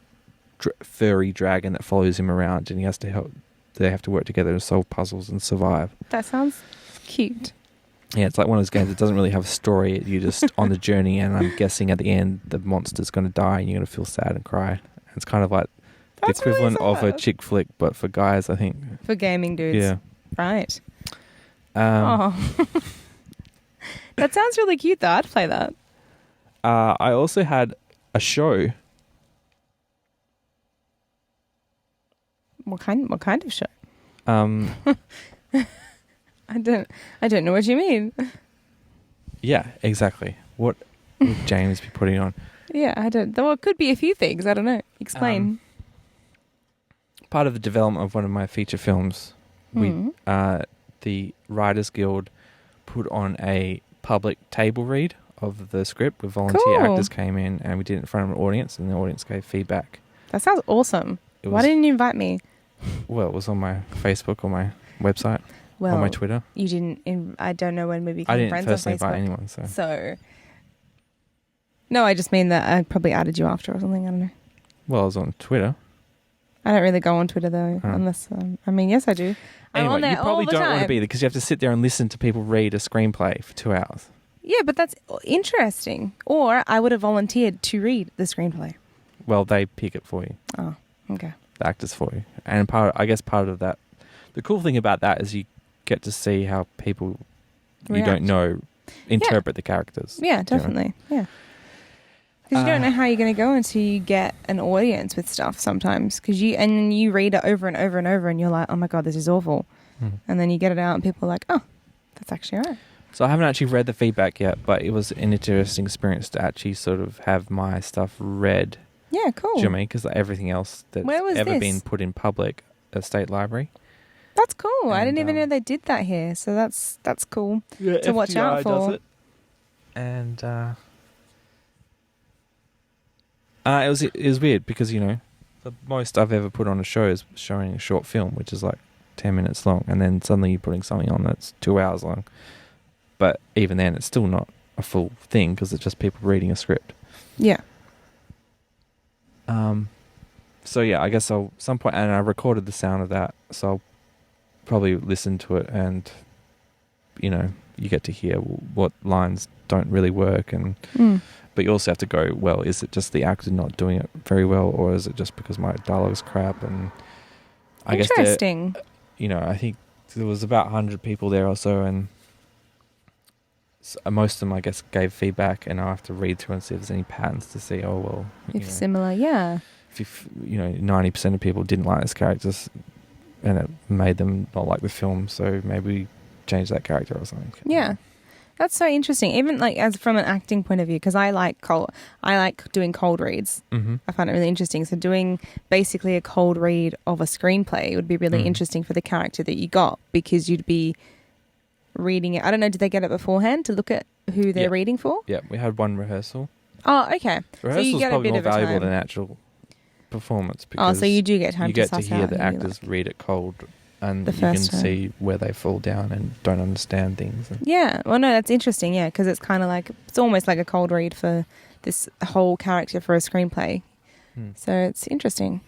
furry dragon that follows him around, and they have to work together to solve puzzles and survive. That sounds cute. Yeah, it's like one of those games that doesn't really have a story. You're just on the journey, and I'm guessing at the end the monster's going to die and you're going to feel sad and cry. It's kind of like That's the equivalent really of a sad. chick flick, but for guys, I think. For gaming dudes. Yeah. Right. Oh. That sounds really cute, though. I'd play that. I also had a show. What kind of show? I don't know what you mean. Yeah, exactly. What would James be putting on? Yeah, I don't. Well, it could be a few things. I don't know. Explain. Part of the development of one of my feature films, the Writers Guild put on a public table read of the script where volunteer actors came in, and we did it in front of an audience, and the audience gave feedback. That sounds awesome. Why didn't you invite me? Well, it was on my Facebook or my website or my Twitter. You didn't. I don't know when we became I didn't friends on personally Facebook. invite anyone, so. No, I just mean that I probably added you after or something. I don't know. Well, I was on Twitter. I don't really go on Twitter though, unless yes, I do. I'm on Anyway, there you probably all the don't time. want to be there because you have to sit there and listen to people read a screenplay for 2 hours. Yeah, but that's interesting. Or I would have volunteered to read the screenplay. Well, they pick it for you. Oh, okay. The actors for you. And part of that, the cool thing about that is you get to see how people you don't know interpret the characters. Yeah, definitely. Yeah. Because you don't know how you're going to go until you get an audience with stuff sometimes. And you read it over and over and over and you're like, oh my God, this is awful. And then you get it out and people are like, oh, that's actually all right. So I haven't actually read the feedback yet, but it was an interesting experience to actually sort of have my stuff read. Yeah, cool. Do you know what I mean? Because everything else that's ever been put in public, a state library. That's cool. I didn't even know they did that here. So that's cool to watch out for. Does it. And it was weird because, the most I've ever put on a show is showing a short film, which is like 10 minutes long. And then suddenly you're putting something on that's 2 hours long. But even then, it's still not a full thing because it's just people reading a script. Yeah. So yeah, I guess I'll some point, and I recorded the sound of that, so I'll probably listen to it, and you get to hear what lines don't really work, and but you also have to go, well, is it just the actor not doing it very well, or is it just because my dialogue's crap? And I guess interesting. I think there was about 100 people there or so, and most of them, I guess, gave feedback, and I have to read through and see if there's any patterns to see. Oh well, if similar, yeah. If 90% of people didn't like this character, and it made them not like the film, so maybe change that character or something. Yeah, that's so interesting. Even like as from an acting point of view, because I like doing cold reads. I find it really interesting. So doing basically a cold read of a screenplay would be really interesting for the character that you got, because you'd be reading it. I don't know, did they get it beforehand to look at who they're reading for? Yeah, we had one rehearsal. Oh, okay. Rehearsal's so you get probably a bit more of valuable time. than actual performance, because so you do get time you to get to suss hear out the who you actors read it cold, and the you can first time. see where they fall down and don't understand things. Yeah, well, no, that's interesting. Yeah, because it's kind of like it's almost like a cold read for this whole character for a screenplay. So it's interesting.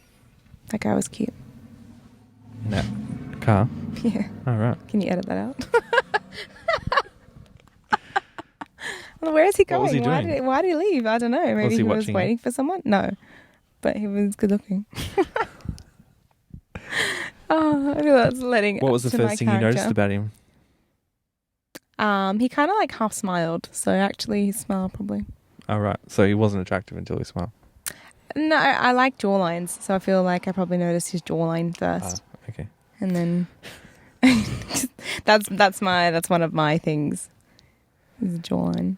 That guy was cute. In that car. Yeah. All right. Can you edit that out? Well, where is he going? What was he doing? Why did he leave? I don't know. Maybe he he was watching waiting for someone? No. But he was good looking. I feel that's letting. What was the first thing you noticed about him? He kind of like half smiled. So actually he smiled probably. Oh, right. So he wasn't attractive until he smiled. No, I like jawlines. So I feel like I probably noticed his jawline first. Okay. And then that's one of my things. His jawline.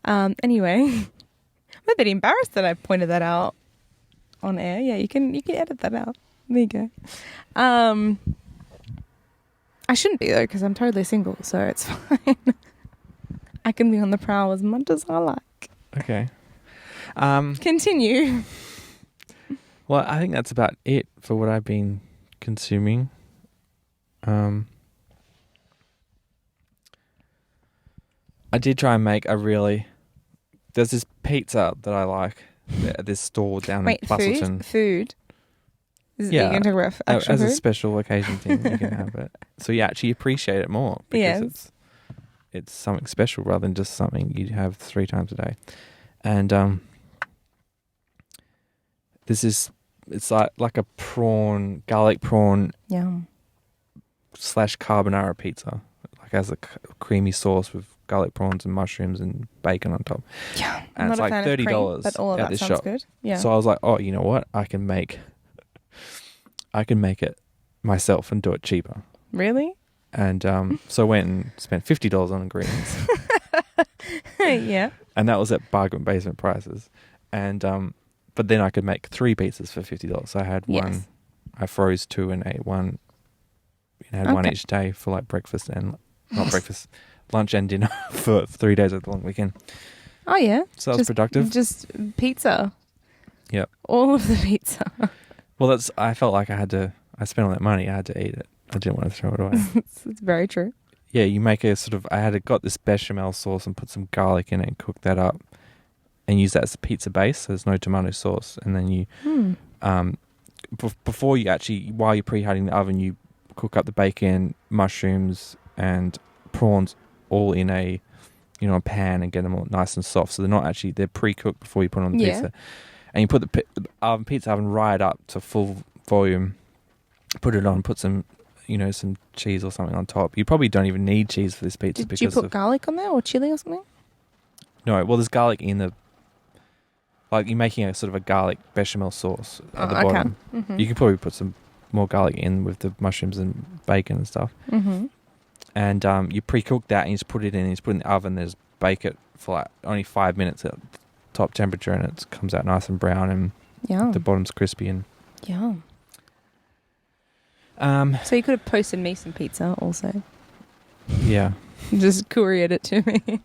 Anyway, I'm a bit embarrassed that I pointed that out on air. Yeah, you can edit that out. There you go. I shouldn't be though, because I'm totally single, so it's fine. I can be on the prowl as much as I like. Okay. Continue. Well, I think that's about it for what I've been consuming. I did try and make there's this pizza that I like at this store down in Busselton. Food? Are you going to talk about actual as food? a special occasion thing, you can have it. So you actually appreciate it more. Because it's something special rather than just something you have 3 times a day. And it's like a garlic prawn Yum. / carbonara pizza. Like has a creamy sauce with garlic prawns and mushrooms and bacon on top. Yeah, And it's like $30 but all of at that this sounds shop. good. Yeah. So I was like, oh, you know what? I can make it myself and do it cheaper. Really? And so I went and spent $50 on ingredients. Yeah. And that was at bargain basement prices. And but then I could make 3 pizzas for $50. So I had one. Yes. I froze 2 and ate one. Had one each day for like breakfast and not breakfast, lunch and dinner for 3 days of the long weekend. Oh yeah. So that was productive. Just pizza. Yep. All of the pizza. Well, I felt like I spent all that money. I had to eat it. I didn't want to throw it away. It's very true. Yeah, you make a sort of. got this bechamel sauce and put some garlic in it and cook that up, and use that as a pizza base. So there's no tomato sauce, and then you, before you while you're preheating the oven, you cook up the bacon, mushrooms, and prawns all in a pan and get them all nice and soft. So they're pre-cooked before you put them on the pizza, and you put the pizza oven right up to full volume. Put it on. Put some. Some cheese or something on top. You probably don't even need cheese for this pizza. Did you put garlic on there or chili or something? No, well, there's garlic in the... Like, you're making a sort of a garlic bechamel sauce at the bottom. Mm-hmm. You could probably put some more garlic in with the mushrooms and bacon and stuff. Mm-hmm. And you pre-cook that and you just put it in and you just put it in the oven. There's bake it for like only 5 minutes at top temperature and it comes out nice and brown and the bottom's crispy and... Yum. So you could have posted me some pizza also. Yeah. Just couriered it to me.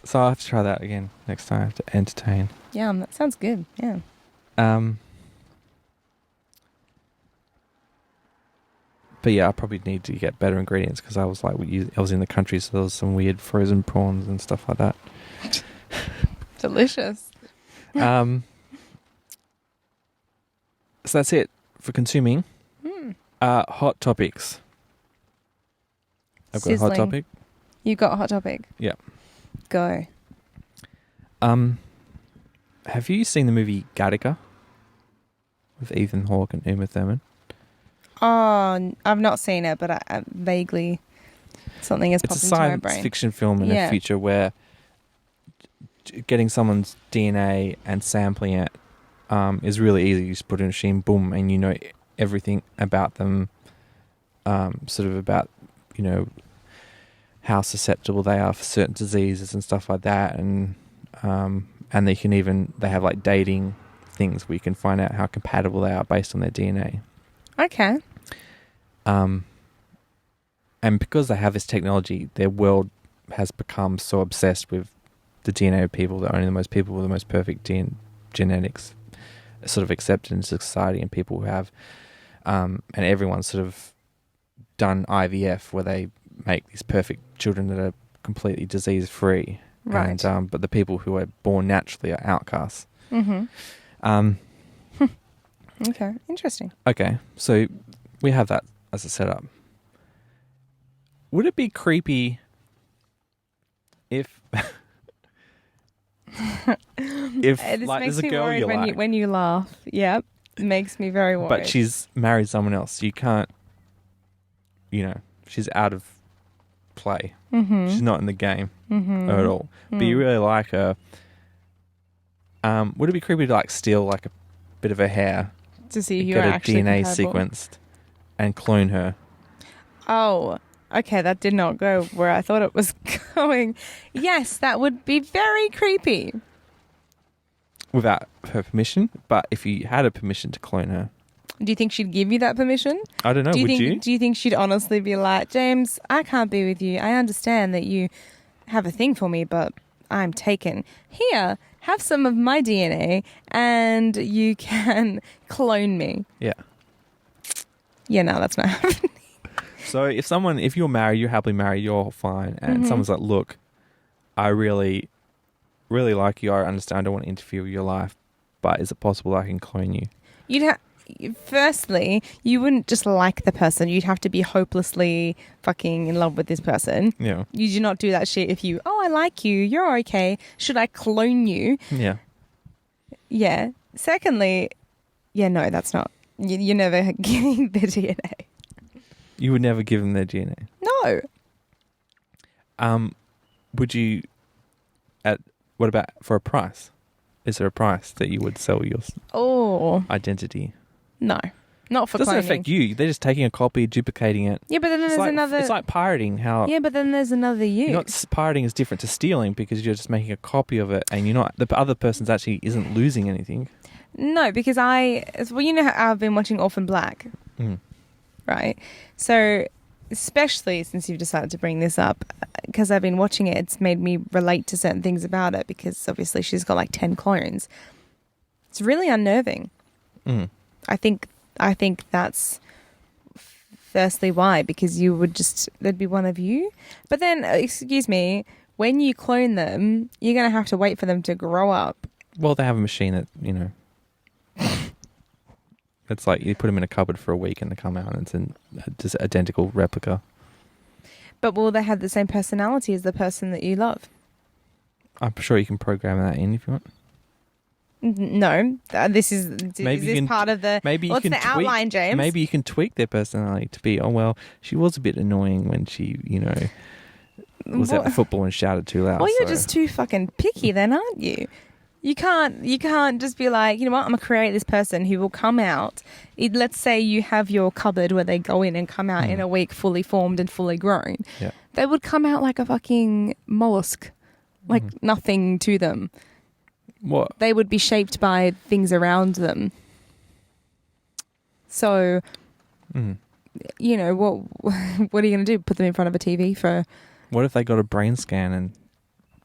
So I'll have to try that again next time to entertain. Yeah, that sounds good. Yeah. But yeah, I probably need to get better ingredients because I was in the country, so there was some weird frozen prawns and stuff like that. Delicious. So that's it for consuming. Hot topics. I've got a hot topic. You got a hot topic? Yeah. Go. Have you seen the movie Gattaca with Ethan Hawke and Uma Thurman? Oh, I've not seen it, but I vaguely something has popped into my brain. It's a science fiction film in a future where getting someone's DNA and sampling it is really easy. You just put it in a machine, boom, and you know everything about them, sort of about, how susceptible they are for certain diseases and stuff like that. And they have like dating things where you can find out how compatible they are based on their DNA. Okay. And because they have this technology, their world has become so obsessed with the DNA of people that only the most people with the most perfect genetics are sort of accepted into society, and people who have, and everyone's sort of done IVF where they make these perfect children that are completely disease free. Right. And, but the people who are born naturally are outcasts. Mm-hmm. Okay. Interesting. Okay. So we have that as a setup. Would it be creepy if this like makes there's a me girl worried you like, when you laugh? Yep. It makes me very worried. but she's married someone else. You can't, she's out of play. Mm-hmm. She's not in the game mm-hmm. at all. But you really like her. Would it be creepy to like steal like a bit of her hair to see who get are a actually DNA compatible? sequenced and clone her? Oh, okay. That did not go where I thought it was going. Yes, that would be very creepy. Without her permission, but if you had a permission to clone her. Do you think she'd give you that permission? I don't know, would you? Do you think she'd honestly be like, James, I can't be with you. I understand that you have a thing for me, but I'm taken. Here, have some of my DNA and you can clone me. Yeah. Yeah, no, that's not happening. So if you're married, you're happily married, you're fine, and Mm-hmm. someone's like, look, I really, really like you, I understand, I don't want to interfere with your life, but is it possible I can clone you? firstly, you wouldn't just like the person. You'd have to be hopelessly fucking in love with this person. Yeah. You do not do that shit if you, I like you, you're okay. Should I clone you? Yeah. Yeah. Secondly, no, that's not. You're never giving their DNA. You would never give them their DNA? No. Would you, what about for a price? Is there a price that you would sell your identity? No. Not for It doesn't cloning. affect you. They're just taking a copy, duplicating it. Yeah, but then there's another... It's like pirating. Yeah, but then there's another use. Pirating is different to stealing because you're just making a copy of it and you're not... The other person's actually isn't losing anything. No, because you know how I've been watching Orphan Black, right? So, especially since you've decided to bring this up, because I've been watching it, it's made me relate to certain things about it because obviously she's got like 10 clones. It's really unnerving. I think that's firstly why, because there'd be one of you. But then, excuse me, when you clone them, you're going to have to wait for them to grow up. Well, they have a machine that, it's like you put them in a cupboard for a week and they come out and it's just identical replica. But will they have the same personality as the person that you love? I'm sure you can program that in if you want. No, this is part of the... What's the outline, James? Maybe you can tweak their personality to be, she was a bit annoying when she, was at the football and shouted too loud. Well, you're just too fucking picky then, aren't you? You can't just be like, you know what, I'm going to create this person who will come out. Let's say you have your cupboard where they go in and come out in a week fully formed and fully grown. Yeah. They would come out like a fucking mollusk, like nothing to them. What? They would be shaped by things around them. So, what are you going to do? Put them in front of a TV for... What if they got a brain scan and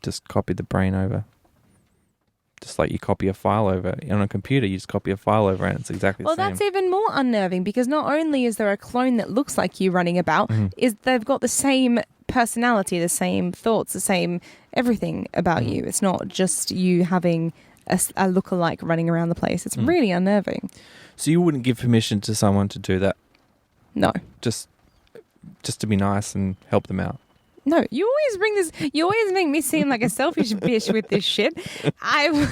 just copied the brain over? Just like you copy a file over. On a computer, you just copy a file over and it's exactly the same. Well, that's even more unnerving because not only is there a clone that looks like you running about, is they've got the same personality, the same thoughts, the same everything about you. It's not just you having a lookalike running around the place. It's really unnerving. So you wouldn't give permission to someone to do that? No. Just to be nice and help them out? No, you always make me seem like a selfish bitch with this shit. I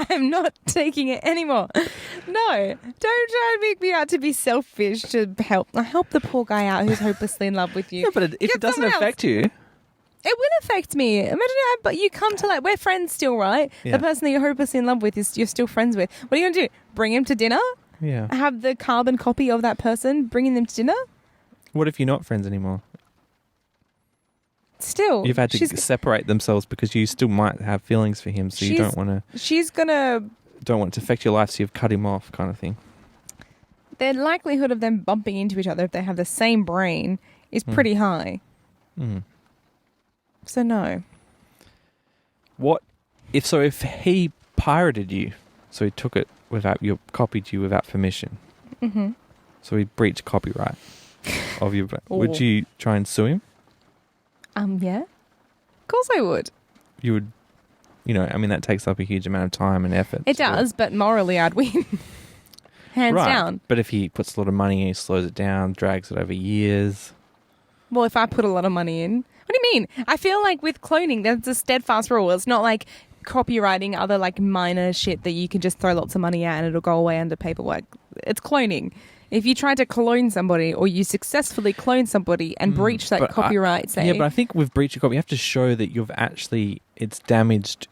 am not taking it anymore. No, don't try and make me out to be selfish to help. I help the poor guy out who's hopelessly in love with you. Yeah, but if it doesn't affect you... It will affect me. Imagine that, but you come to we're friends still, right? Yeah. The person that you're hopelessly in love with you're still friends with. What are you going to do? Bring him to dinner? Yeah. Have the carbon copy of that person, bringing them to dinner? What if you're not friends anymore? Still, you've had to separate themselves because you still might have feelings for him, so you don't want to. Don't want it to affect your life, so you've cut him off, kind of thing. The likelihood of them bumping into each other if they have the same brain is pretty high. So no. What if he pirated you? So he took it copied you without permission. So he breached copyright of your. Would you try and sue him? Yeah. Of course I would. You would, that takes up a huge amount of time and effort. It does, but morally I'd win. Hands down. But if he puts a lot of money in, he slows it down, drags it over years. Well, if I put a lot of money in. What do you mean? I feel like with cloning, there's a steadfast rule. It's not like copywriting other minor shit that you can just throw lots of money at and it'll go away under paperwork. It's cloning. If you try to clone somebody or you successfully clone somebody and breach that copyright, but I think with breach of copy, you have to show that it's damaged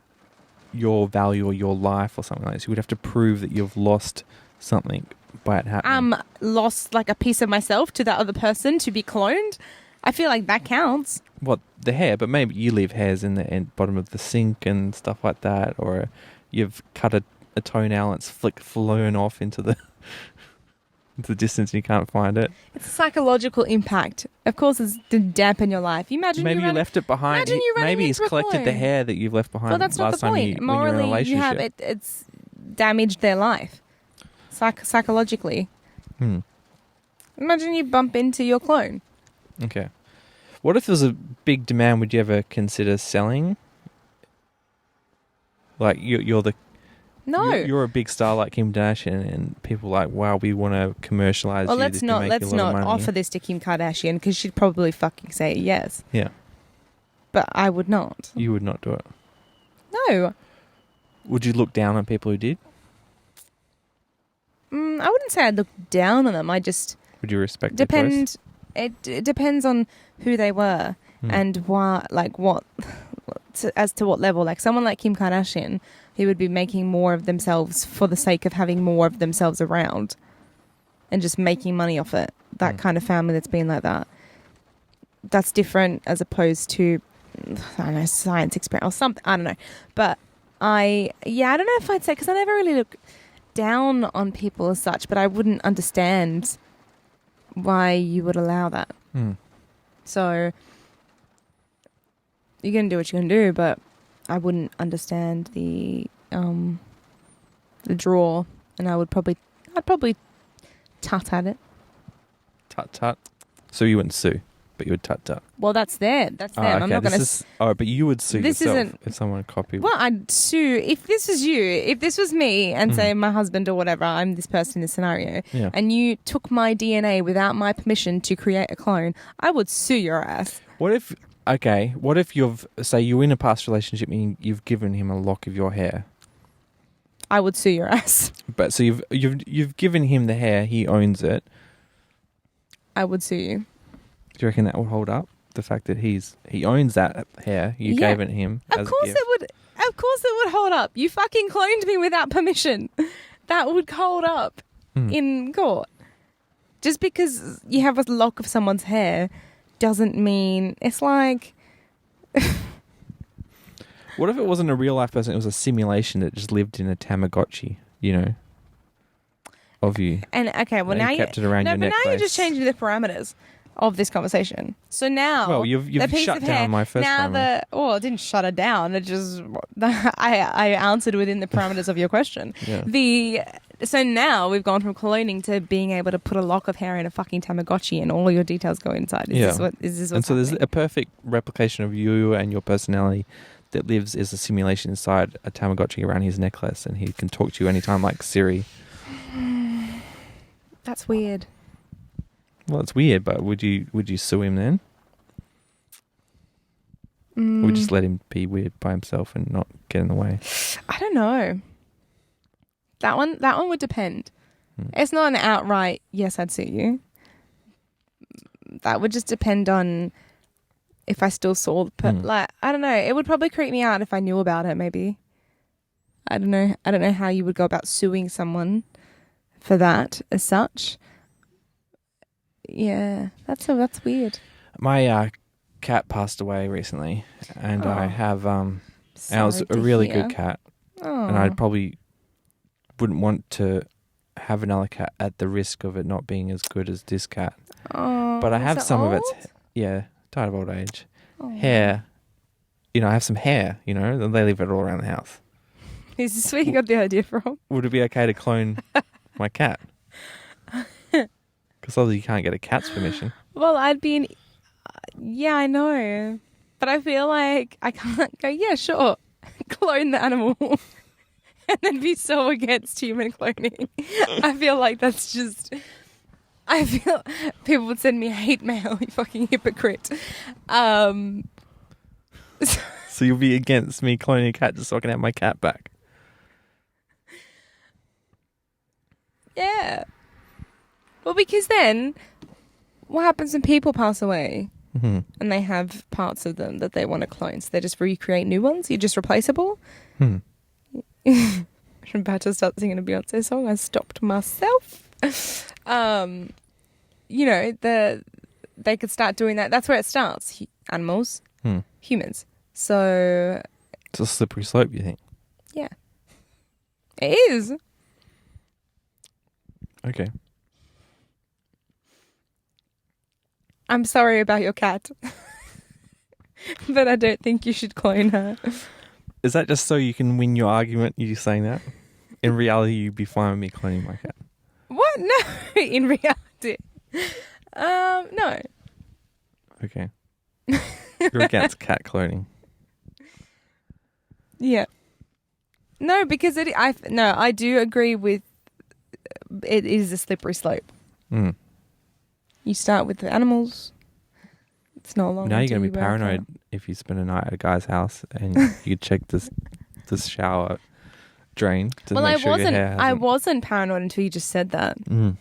your value or your life or something like this. You would have to prove that you've lost something by it happening. Lost a piece of myself to that other person to be cloned. I feel like that counts. What, the hair? But maybe you leave hairs in the bottom of the sink and stuff like that, or you've cut a toenail and it's flown off into the distance and you can't find it. It's a psychological impact. Of course, it's to dampen your life. Maybe you left it behind. Maybe he's collected the hair that you've left behind. Well, that's not the point. Morally, you have it's damaged their life psychologically. Imagine you bump into your clone. Okay. What if there was a big demand? Would you ever consider selling? Like you're the No. You're a big star like Kim Kardashian, and people are like, wow, we want to commercialize Well, you. let's not offer this to Kim Kardashian because she'd probably fucking say yes. Yeah. But I would not. You would not do it. No. Would you look down on people who did? I wouldn't say I'd look down on them. I just... Would you respect their choice? It depends on who they were and what as to what level. Like someone like Kim Kardashian, who would be making more of themselves for the sake of having more of themselves around and just making money off it. That kind of family that's been like that. That's different as opposed to, I don't know, science experiment or something. I don't know. But I don't know if I'd say, because I never really look down on people as such, but I wouldn't understand why you would allow that. So you're going to do what you're going to do, but I wouldn't understand the draw, and I'd probably tut at it. Tut. So you wouldn't sue, but you would tut. Well, that's them. That's them. Okay. I'm not going to... but you would sue yourself if someone copied. Well, I'd sue... If this was you, if this was me and say my husband or whatever, I'm this person in this scenario, and you took my DNA without my permission to create a clone, I would sue your ass. What if you're in a past relationship and you've given him a lock of your hair? I would sue your ass. But so you've given him the hair, he owns it. I would sue you. Do you reckon that will hold up? The fact that he owns that hair, you gave it to him. Of course it would. Of course it would hold up. You fucking cloned me without permission. That would hold up in court. Just because you have a lock of someone's hair doesn't mean it's like. What if it wasn't a real life person? It was a simulation that just lived in a Tamagotchi, of you. And okay, well now you kept it around your necklace. Now you're just changing the parameters of this conversation. So now, you've shut down my first parameter. I didn't shut it down. It just I answered within the parameters of your question. Yeah. So now we've gone from cloning to being able to put a lock of hair in a fucking Tamagotchi and all your details go inside. Is this what's And so there's a perfect replication of you and your personality that lives as a simulation inside a Tamagotchi around his necklace, and he can talk to you anytime like Siri. That's weird. Well, it's weird, but would you sue him then? Or just let him be weird by himself and not get in the way? I don't know. That one would depend. It's not an outright yes, I'd sue you. That would just depend on if I still saw I don't know. It would probably creep me out if I knew about it. Maybe. I don't know. I don't know how you would go about suing someone for that as such. Yeah, that's weird. My cat passed away recently, and I have and it was a really good cat, and I probably wouldn't want to have another cat at the risk of it not being as good as this cat. But I have some of its died of old age. Hair, I have some hair, and they leave it all around the house. Is this where you got the idea from? Would it be okay to clone my cat? Because obviously you can't get a cat's permission. Well, I'd be yeah, I know. But I feel like I can't go, yeah, sure, clone the animal and then be so against human cloning. I feel like that's just... I feel people would send me hate mail, you fucking hypocrite. So you'll be against me cloning a cat just so I can have my cat back? Yeah. Well, because then what happens when people pass away and they have parts of them that they want to clone? So they just recreate new ones? You're just replaceable? I'm about to start singing a Beyonce song. I stopped myself. They could start doing that. That's where it starts. Animals, humans. So it's a slippery slope, you think? Yeah. It is. Okay. I'm sorry about your cat. But I don't think you should clone her. Is that just so you can win your argument, you saying that? In reality, you'd be fine with me cloning my cat. What? No, in reality. No. Okay. You're against cat cloning. Yeah. No, because I do agree with it is a slippery slope. Mm. You start with the animals. It's not long. Now you're until going to be you work paranoid out. if you spend a night at a guy's house and you check this shower drain to Well, make sure your hair hasn't... I wasn't paranoid until you just said that. Mm.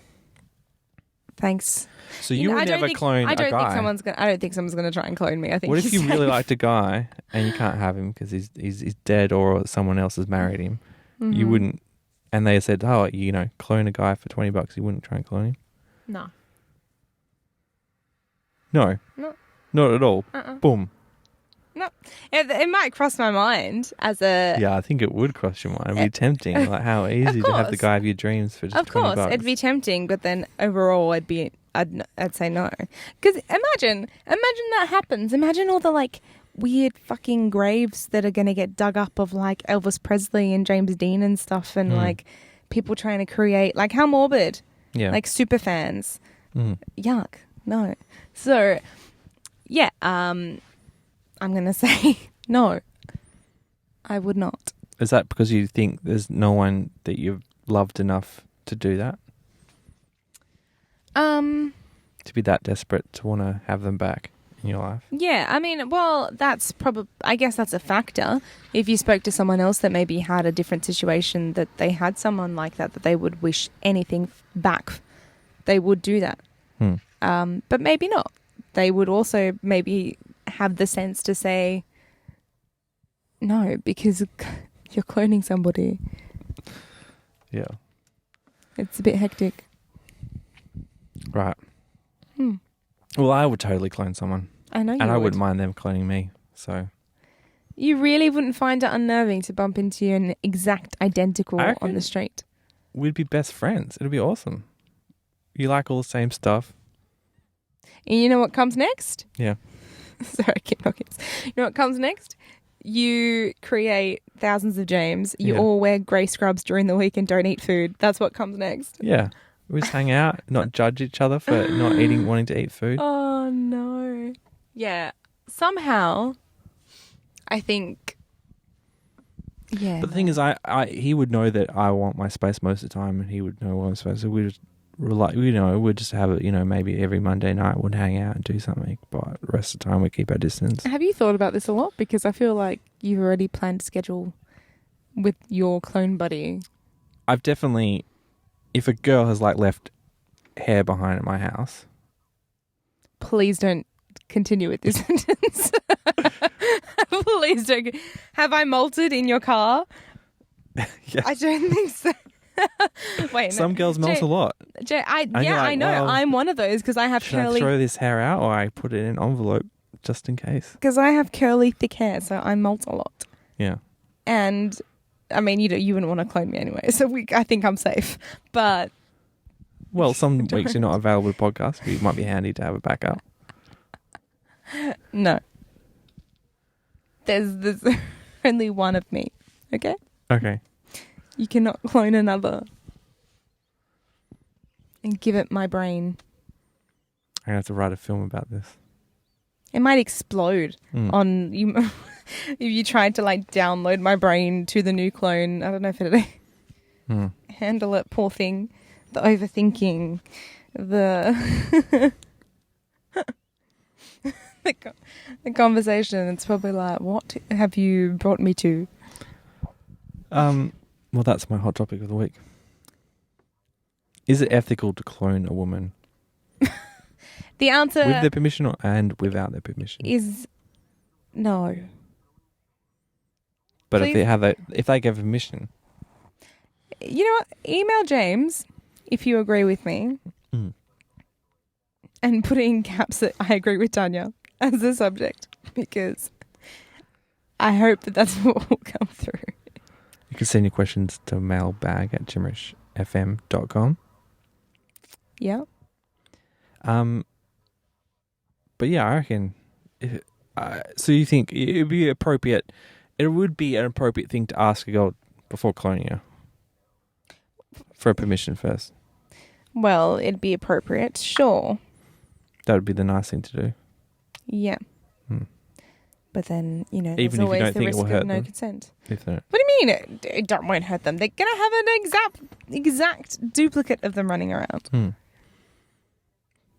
Thanks. So you would never clone a guy. I don't think someone's going to try and clone me. I think. What if you really liked a guy and you can't have him because he's dead or someone else has married him? Mm-hmm. You wouldn't, and they said, oh, clone a guy for $20. You wouldn't try and clone him? No. No. No. Not at all. Boom. No. It might cross my mind as a... Yeah, I think it would cross your mind. It'd be tempting. Like, how easy to have the guy of your dreams for just $20. Of course, it'd be tempting, but then overall I'd say no. Because imagine that happens. Imagine all the like weird fucking graves that are going to get dug up of like Elvis Presley and James Dean and stuff, and like people trying to create, like, how morbid. Yeah. Like super fans. Yuck. No. So yeah, I'm going to say no. I would not. Is that because you think there's no one that you've loved enough to do that? To be that desperate to want to have them back in your life? Yeah, I mean, well, I guess that's a factor. If you spoke to someone else that maybe had a different situation, that they had someone like that they would wish anything back, they would do that. But maybe not. They would also maybe have the sense to say no, because you're cloning somebody. Yeah. It's a bit hectic. Right. Well, I would totally clone someone. I know you would. And I would. wouldn't mind them cloning me, so... You really wouldn't find it unnerving to bump into an exact identical on the street? We'd be best friends. It'd be awesome. You like all the same stuff. And you know what comes next? Yeah. Sorry, I keep knocking. You know what comes next? You create thousands of James. You all wear grey scrubs during the week and don't eat food. That's what comes next. Yeah. We just hang out, not judge each other for not wanting to eat food. Oh, no. Yeah. Somehow, I think... Yeah. But the thing is, he would know that I want my space most of the time, and he would know what I'm supposed to. We just we'd just have it, maybe every Monday night we'd hang out and do something, but the rest of the time we keep our distance. Have you thought about this a lot? Because I feel like you've already planned a schedule with your clone buddy. I've definitely, if a girl has like left hair behind at my house. Please don't continue with this sentence. Please don't. Have I molted in your car? Yes. I don't think so. Wait, no. Some girls molt a lot. I know. Well, I'm one of those because I have curly... Should I throw this hair out, or I put it in an envelope just in case? Because I have curly, thick hair, so I molt a lot. Yeah. And, I mean, you wouldn't want to clone me anyway, so I think I'm safe. But... Well, some weeks you're not available to podcast, but it might be handy to have a backup. No. There's only one of me, okay? Okay. You cannot clone another and give it my brain. I'm going to have to write a film about this. It might explode on you. If you tried to like download my brain to the new clone. I don't know if it'd handle it, poor thing. The overthinking, the the conversation. It's probably like, what have you brought me to? Well, that's my hot topic of the week. Is it ethical to clone a woman? The answer... With their permission and without their permission? Is no. But Please? if they give permission... You know what? Email James if you agree with me. And put in caps that I agree with Tanya as the subject. Because I hope that's what will come through. You can send your questions to mailbag@jimmerishfm.com. Yeah. But yeah, I reckon... so you think it would be appropriate... It would be an appropriate thing to ask a girl before cloning her? For permission first? Well, it'd be appropriate, sure. That would be the nice thing to do. Yeah. But then, Even there's if you always don't the think it risk will hurt of no them. consent. If they don't. What do you mean it won't hurt them? They're going to have an exact duplicate of them running around.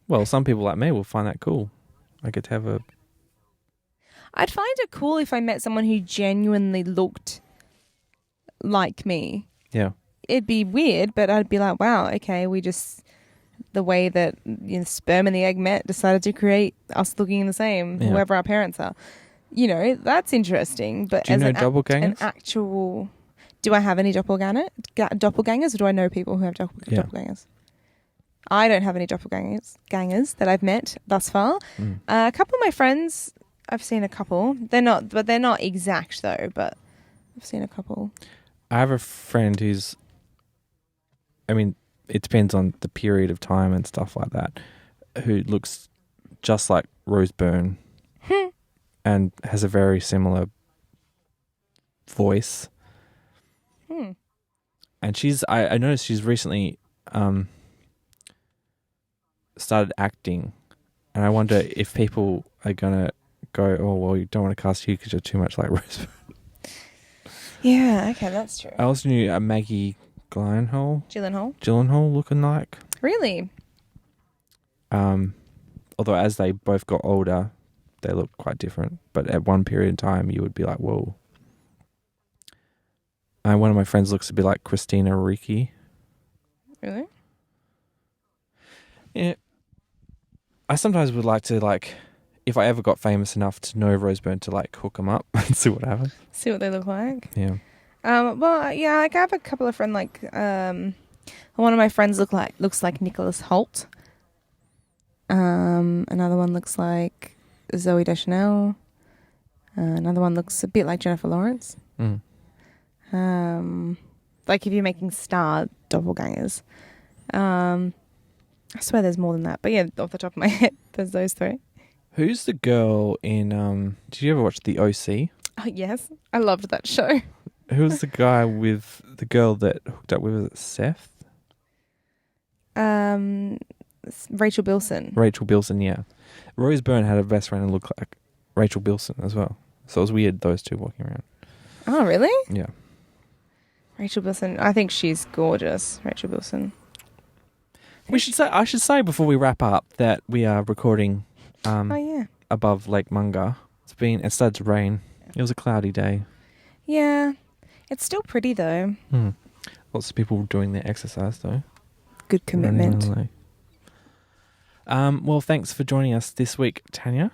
Well, some people like me will find that cool. I get to have a... I'd find it cool if I met someone who genuinely looked like me. Yeah. It'd be weird, but I'd be like, wow, okay, the way that the sperm and the egg met decided to create us looking the same, whoever our parents are. That's interesting. But do you know doppelgangers? An actual... Do I have any doppelgangers, or do I know people who have doppelgangers? I don't have any doppelgangers that I've met thus far. A couple of my friends, I've seen a couple. They're not exact though, but I've seen a couple. I have a friend who's... I mean, it depends on the period of time and stuff like that, who looks just like Rose Byrne and has a very similar voice. And I noticed she's recently started acting, and I wonder if people are going to go, oh, well, you don't want to cast you because you're too much like Rose Byrne. Yeah, okay, that's true. I also knew Maggie Gyllenhaal looking like. Really? Although as they both got older, they looked quite different. But at one period in time, you would be like, whoa. One of my friends looks a bit like Christina Ricci. Really? Yeah. I sometimes would like to, if I ever got famous enough to know Rose Byrne, to, hook them up and see what happens. See what they look like? Yeah. Well, yeah, I have a couple of friends, one of my friends looks like Nicholas Hoult. Another one looks like Zooey Deschanel. Another one looks a bit like Jennifer Lawrence. If you're making star doppelgangers. I swear there's more than that. But yeah, off the top of my head, there's those three. Who's the girl in... did you ever watch The O.C.? Oh, yes. I loved that show. Who's the guy with the girl that hooked up with Seth? Rachel Bilson. Rachel Bilson, yeah. Rose Byrne had a best friend who looked like Rachel Bilson as well. So it was weird, those two walking around. Oh, really? Yeah. Rachel Bilson. I think she's gorgeous, Rachel Bilson. I should say before we wrap up that we are recording above Lake Munga. It started to rain. It was a cloudy day. Yeah. It's still pretty though. Lots of people doing their exercise though. Good commitment. Well, thanks for joining us this week, Tanya.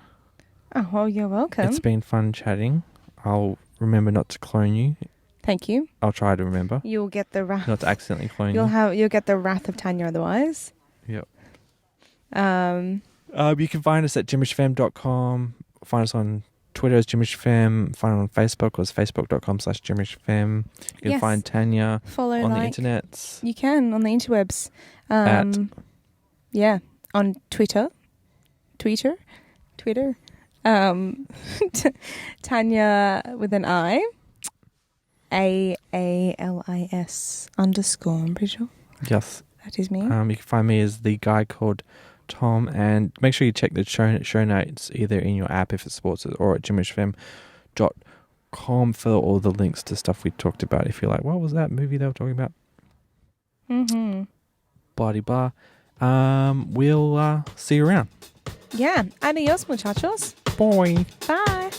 Oh, well, you're welcome. It's been fun chatting. I'll remember not to clone you. Thank you. I'll try to remember. You'll get the wrath. Not to accidentally clone you. You'll get the wrath of Tanya otherwise. Yep. You can find us at jimmishfem.com. Find us on Twitter as jimmishfem. Find us on Facebook as facebook.com/jimmishfem. You can find Tanya on the internet. You can on the interwebs. On Twitter. Tanya with an I. AALIS _ I'm pretty sure. Yes. That is me. You can find me as the guy called Tom, and make sure you check the show notes either in your app if it supports it or at jimmishfem.com for all the links to stuff we talked about. If you're like, what was that movie they were talking about? Blah blah. We'll see you around. Yeah. Adios, muchachos. Bye. Bye.